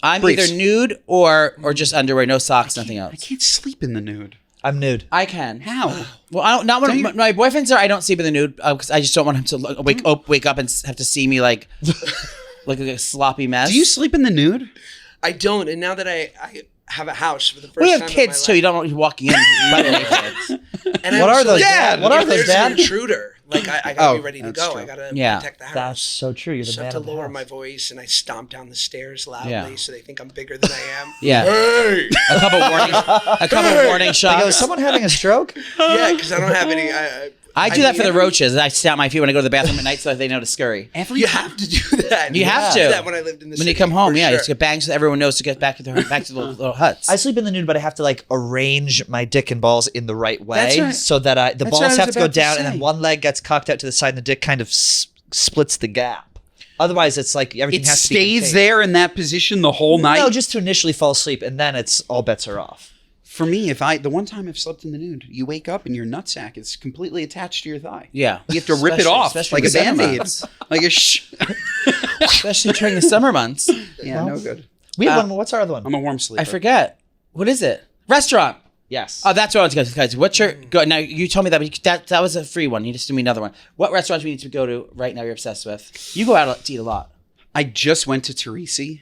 I'm Briefs. either nude or just underwear, no socks, nothing I else. can't sleep in the nude. I'm nude. I can. How? Well, I don't. Not when my boyfriend's there. I don't sleep in the nude because I just don't want him to wake up and have to see me like a sloppy mess. Do you sleep in the nude? I don't, and now that I have a house for the first time We have in kids my too. life, You don't want you walking in. and What I'm are so those, like, Dad? What are if those, there's Dad? an intruder. Like I gotta Oh, be ready to that's go. true. I gotta Yeah. protect the house. That's so true. You're the So I man have to of the lower house. my voice, and I stomp down the stairs loudly Yeah. so they think I'm bigger than I am. Yeah. Hey! A couple warning They go, shots. is someone having a stroke? Yeah, because I don't have any. I do that for the roaches. I stamp my feet when I go to the bathroom at night so that they know to scurry. You have to do that. You have to. did that when I lived in the When city. you come home, for yeah, you sure. just get banged so that everyone knows to get back to the little huts. I sleep in the nude, but I have to like arrange my dick and balls in the right way That's right. so that the That's balls what I was have to go about to down and say. then one leg gets cocked out to the side and the dick kind of splits the gap. Otherwise, it's like everything It has to be stays contained. there in that position the whole night. No, just to initially fall asleep, and then it's all bets are off. For me, the one time I've slept in the nude, you wake up and your nutsack is completely attached to your thigh. Yeah. You have to rip it off especially like a in the summer Band-Aid. months. Like a Especially during the summer months. Yeah, no good. We have one more. What's our other one? I'm a warm sleeper. I forget. What is it? Restaurant. Yes. Oh, that's what I want to go to. Guys, what's your go? Now you told me that that was a free one. You just do me another one. What restaurants do we need to go to right now? You're obsessed with. You go out to eat a lot. I just went to Teresi.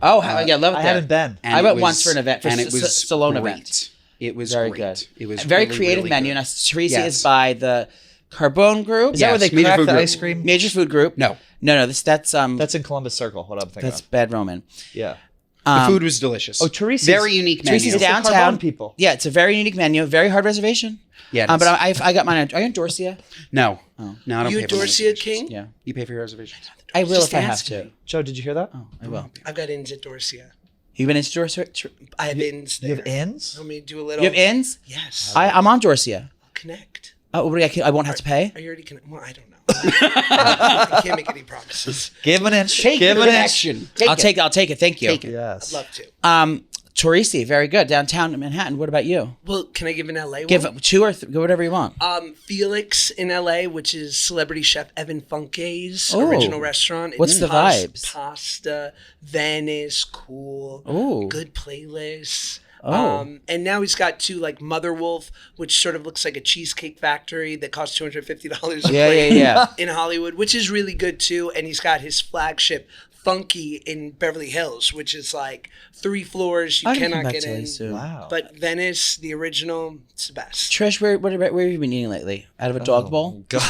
Oh, yeah, love it. I haven't been. I went once for an event, and it was Stallone great. event. It was very great. good. It was very really, creative really menu. good. Now, Teresi is by the Carbone Group. Is that where they Major crack Food the Group. ice cream? Major Food Group. No. That's in Columbus Circle. What I'm thinking. That's Bad Roman. Yeah. The food was delicious. Oh, Teresi's very unique menu. Teresi's downtown. People. Yeah, it's a very unique menu. Very hard reservation. Yeah, but I got mine. Are you on Dorsia? No, no, I don't You pay a for my Dorsia reservations. king? Yeah, you pay for your reservations. I will Just if I have ask to. me. Joe, did you hear that? Oh, I will. I've got ins at Dorsia. You've been into Dorsia? I have ins there. You have ins? Let me do a little. You have ins? Yes. I'm on Dorsia. Connect. Oh, I won't have to pay? Are you already connected? Well, I don't know. I can't make any promises. Give him an inch. Give him an an action. I'll take it. Thank you. Take it. Yes. I'd love to. Teresi, very good. Downtown in Manhattan. What about you? Well, can I give an LA Give one? 2 or 3, go whatever you want. Felix in LA, which is celebrity chef Evan Funke's Oh. original restaurant. What's the vibes? Pasta, Venice, cool, Ooh. good playlists. Oh. And now he's got 2 like Mother Wolf, which sort of looks like a cheesecake factory that costs $250 a Yeah, plate yeah. in Hollywood, which is really good too. And he's got his flagship Funky in Beverly Hills, which is like 3 floors. You I can come cannot back get to LA in. soon. Wow. But Venice, the original, it's the best. Trish, where have you been eating lately? Out of a dog bowl? God.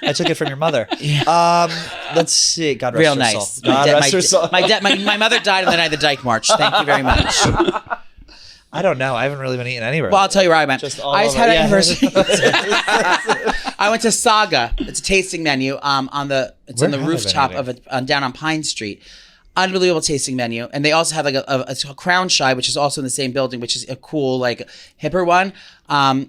I took it from your mother. Let's see. God rest Real her nice. soul. God rest her soul. My mother died on the night of the Dyke March. Thank you very much. I don't know. I haven't really been eating anywhere. Well, I'll tell you where I went. Just all I just over. had an Yeah. anniversary. I went to Saga. It's a tasting menu. On the Where have I been rooftop eating? down on Pine Street. Unbelievable tasting menu, and they also have like a Crown Shy, which is also in the same building, which is a cool like hipper one.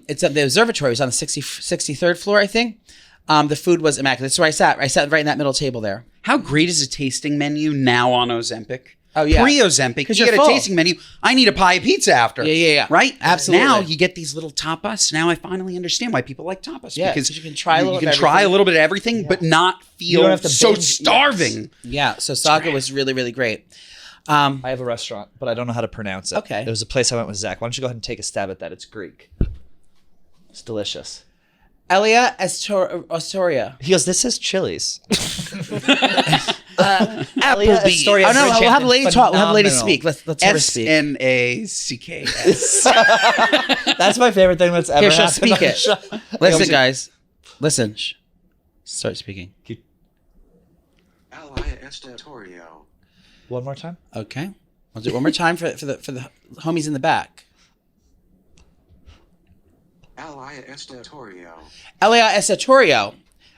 It's at the observatory. It was on the 63rd floor, I think. The food was immaculate. That's where I sat. I sat right in that middle table there. How great is a tasting menu now on Ozempic? Oh, yeah. Pre-Ozempic, you you're get full. a tasting menu. I need a pie of pizza after. Yeah. Right? Absolutely. Now you get these little tapas. Now I finally understand why people like tapas. Yeah, because you can try a little you bit can of try a everything. little bit of everything, but not You don't feel have to so binge. starving. Yeah. So Saga was really, really great. I have a restaurant, but I don't know how to pronounce it. Okay. There was a place I went with Zach. Why don't you go ahead and take a stab at that? It's Greek. It's delicious. Elia Astoria. He goes, this is Chili's. Applebee's. Oh no, we'll have a lady talk. We'll have a lady speak. Let's have her speak. SNACKS. That's my favorite thing that's ever Here, she'll happened speak on the it. show. Listen, guys. Listen. Shh. Start speaking. Elia Estatorio. One more time. Okay. I'll do it one more time for the homies in the back. Elia Estatorio. Elia Estatorio,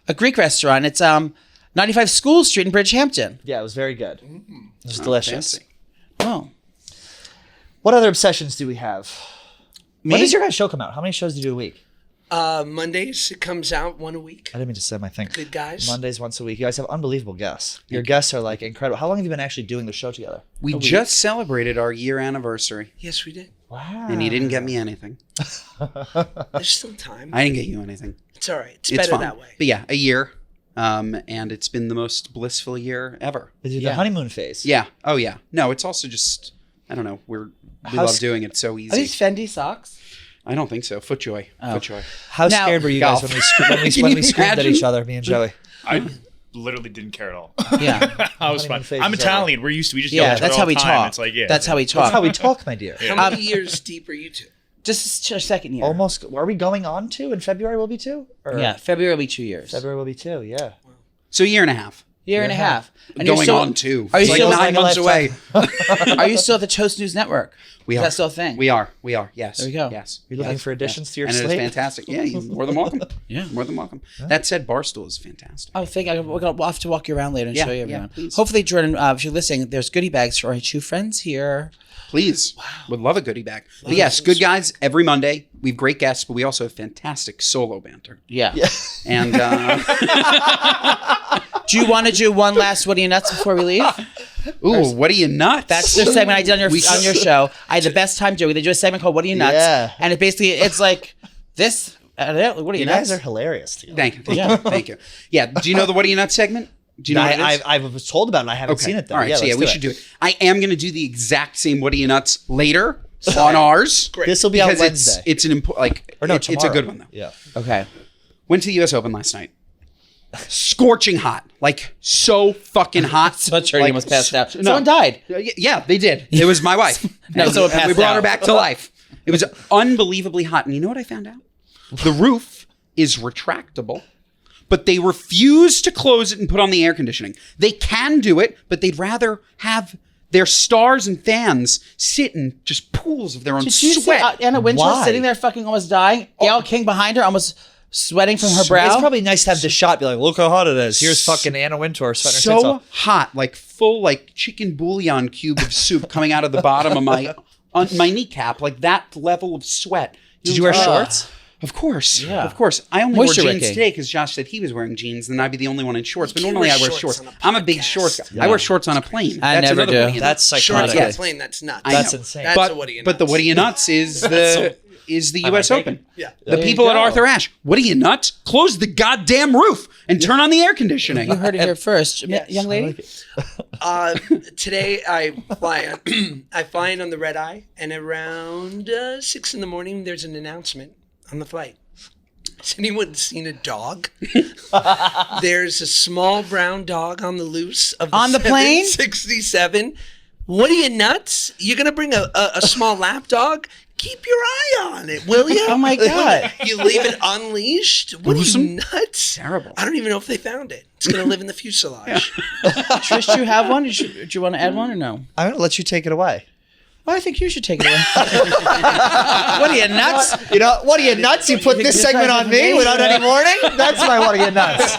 a Greek restaurant. It's 95 School Street in Bridgehampton. Yeah, it was very good. It was delicious. fancy. Oh. What other obsessions do we have? Me? When does your guys' show come out? How many shows do you do a week? Mondays, it comes out 1 a week. I didn't mean to say my thing. Good guys. Mondays, once a week. You guys have unbelievable guests. Your guests are like incredible. How long have you been actually doing the show together? We just celebrated our year anniversary, Yes, we did. Wow. and he didn't get me anything. There's still time. I didn't get you anything. It's all right. It's It's better fun. that way. But yeah, a year. And it's been the most blissful year ever. Is it Yeah. the honeymoon phase? Yeah. Oh yeah. No, it's also just, I don't know. We How love doing it. It's so Are easy. these Fendi socks? I don't think so. Footjoy. Footjoy. How Now- scared were you guys Golf. when we Can when you we screamed at imagine? each other, me and Joey? I literally didn't care at all. Yeah. I was Honeymoon fine. phase I'm is over. Italian. We just yell Yeah, at each that's other how all we the time. talk. It's like, yeah. That's how we That's talk. how we talk, my dear. How many years deep are you two? Just a second year. Almost. Are we going on 2 in February? Will be 2. Or Yeah, February will be 2 years. February will be 2. Yeah. So a year and a half. Year and a half. And you're Going still, on two. Are you It's like still 9 months away. Are you still at the Toast News Network? We Is are. that still a thing? We are. Yes. There we go. Yes. You're looking Yes. for additions to your And it is slate? fantastic. Yeah, you're more than welcome. Yeah. More than welcome. That said, Barstool is fantastic. Oh, we'll have to walk you around later and Yeah, show you yeah, everyone. please. Hopefully, Jordan, if you're listening, there's goodie bags for our 2 friends here. Please. Would love a goodie bag. But yes, good guys every Monday. We have great guests, but we also have fantastic solo banter. Yeah. And Do you want to do one last What Are You Nuts before we leave? ooh, what are you nuts? That's the segment I did on your show. I had the best time doing it. They do a segment called What Are You Nuts? Yeah. And it's like this. What are you You nuts? guys are hilarious together. Thank you. Yeah. Thank you. Yeah. Do you know the What Are You Nuts segment? Do you know what it is? I was told about it and I haven't seen it though. All right. So yeah, let's we should do it. I am going to do the exact same What Are You Nuts later on ours. Great. This will be out Because Wednesday. it's an important, like, Or no, it's a tomorrow. good one though. Yeah. Okay. Went to the U.S. Open last night. scorching hot, like so fucking hot. So Charlie almost passed out. No. Someone died. Yeah, they did. It was my wife. No, someone passed we brought out. her back to life. It was unbelievably hot. And you know what I found out? The roof is retractable, but they refuse to close it and put on the air conditioning. They can do it, but they'd rather have their stars and fans sit in just pools of their own Did you sweat. see Anna Wintour Why? sitting there fucking almost dying? Gail King behind her almost sweating from her brow. It's probably nice to have the shot. Be like, look how hot it is. Here's fucking Anna Wintour sweating her tits So off. hot, like full like chicken bouillon cube of soup coming out of the bottom of my kneecap, like that level of sweat. Did you wear shorts? Of course. Yeah. Of course. I only Moisture wore jeans wicking. today because Josh said he was wearing jeans, then I'd be the only one in shorts. But can't normally wear I wear shorts shorts. on a I'm a big podcast. shorts guy. Yeah. I wear shorts on a plane. I never another do. what do you know. That's Shorts psychotic. on a plane, that's nuts. I That's know. insane. That's a what do you But the nuts. what do you nuts is the US might Open. take Yeah. The There people you at go. Arthur Ashe. What are you nuts? Close the goddamn roof and turn on the air conditioning. You heard it here first, Yes. young lady. Today I fly in on the red eye, and around 6 a.m. there's an announcement on the flight. Has anyone seen a dog? There's a small brown dog on the loose of On the plane? 767. What are you, nuts? You're gonna bring a small lap dog? Keep your eye on it, will you? Oh my God. You leave it unleashed? What are you, Gruesome. nuts? Terrible. I don't even know if they found it. It's gonna live in the fuselage. Trish, do you have one? Do you want to add one or no? I'm going to let you take it away. Well, I think you should take it away. What are you, nuts? You know, what are you nuts? You put this segment on me without any warning? That's my what are you nuts?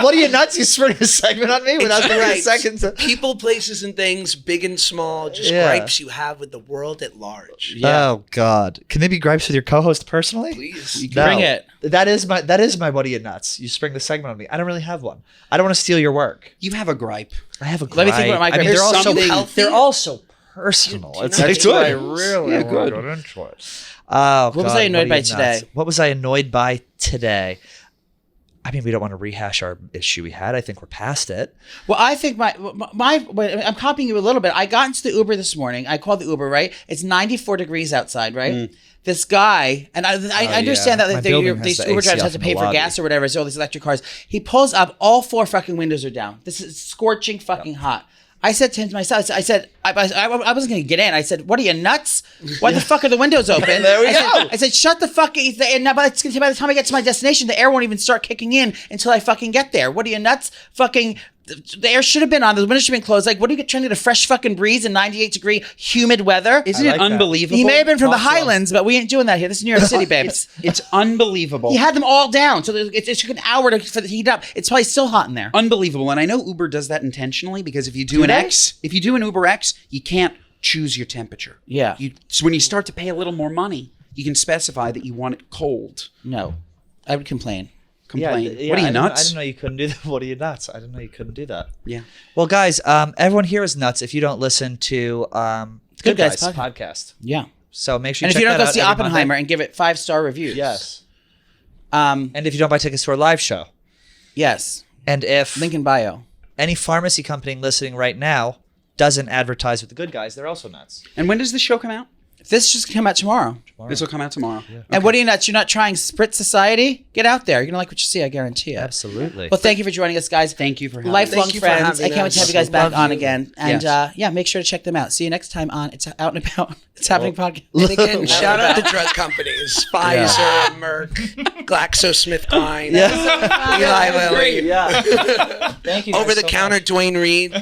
What are you nuts? You spring a segment on me without the Right. second to... People, places, and things, big and small, just Yeah. gripes you have with the world at large. Oh God! Can they be gripes with your co-host personally? Please. No. Bring it. That is my what are you nuts? You spring the segment on me. I don't really have one. I don't want to steal your work. You have a gripe. I have a gripe. Let me think what my I mean, gripe they're is. all so Something healthy? they're all so personal. It's not like good. I really Yeah, want to good. get into it. Oh, What was God, I annoyed are by you today? nuts? What was I annoyed by today? I mean, we don't want to rehash our issue we had. I think we're past it. Well, I think I'm copying you a little bit. I got into the Uber this morning. I called the Uber, right? It's 94 degrees outside, right? This guy, and I understand yeah. My that building has these the Uber AC drivers off have to in the pay for lobby. gas or whatever. So all these electric cars. He pulls up, all 4 fucking windows are down. This is scorching fucking hot. I said to him, myself, I said, I wasn't going to get in. I said, what are you, nuts? Why the fuck are the windows open? There we go. I said, shut the fuck. And now by the time I get to my destination, the air won't even start kicking in until I fucking get there. What are you, nuts? Fucking, the air should have been on. The windows should have been closed. Like, what are you trying to get a fresh fucking breeze in 98-degree humid weather? Isn't like it that. unbelievable? He may have been from the Also- Highlands, but we ain't doing that here. This is New York City, babes. It's unbelievable. He had them all down, so it took an hour for the heat up. It's probably still hot in there. Unbelievable. And I know Uber does that intentionally because if you do an Uber X, you can't choose your temperature. Yeah. So when you start to pay a little more money, you can specify that you want it cold. No, I would complain. Complain. What are you, I nuts? didn't know you couldn't do that. What are you nuts? I didn't know you couldn't do that. Yeah. Well, guys, everyone here is nuts if you don't listen to Good Guys Guys podcast. podcast. Yeah. So make sure And you if check you don't that go out see every Oppenheimer Monday. and give it 5-star reviews. Yes. And And if you don't buy tickets to our live show. yes. And if Link in bio. any pharmacy company listening right now doesn't advertise with the Good Guys, they're also nuts. And when does this show come out? This just come out tomorrow. This will come out tomorrow. And what are you nuts? You're not trying Spritz Society? Get out there. You're gonna like what you see. I guarantee it. Absolutely. Well, thank you for joining us, guys. Thank you for having Lifelong Thank you for friends. I having can't wait to have us. you guys back Love on you. again. And Yes. make sure to check them out. See you next time on It's Out and About. It's Happening podcast. And again, shout out to drug companies: Pfizer, Merck, GlaxoSmithKline, Eli Lilly, Yeah. Thank you. over the counter Dwayne Reed.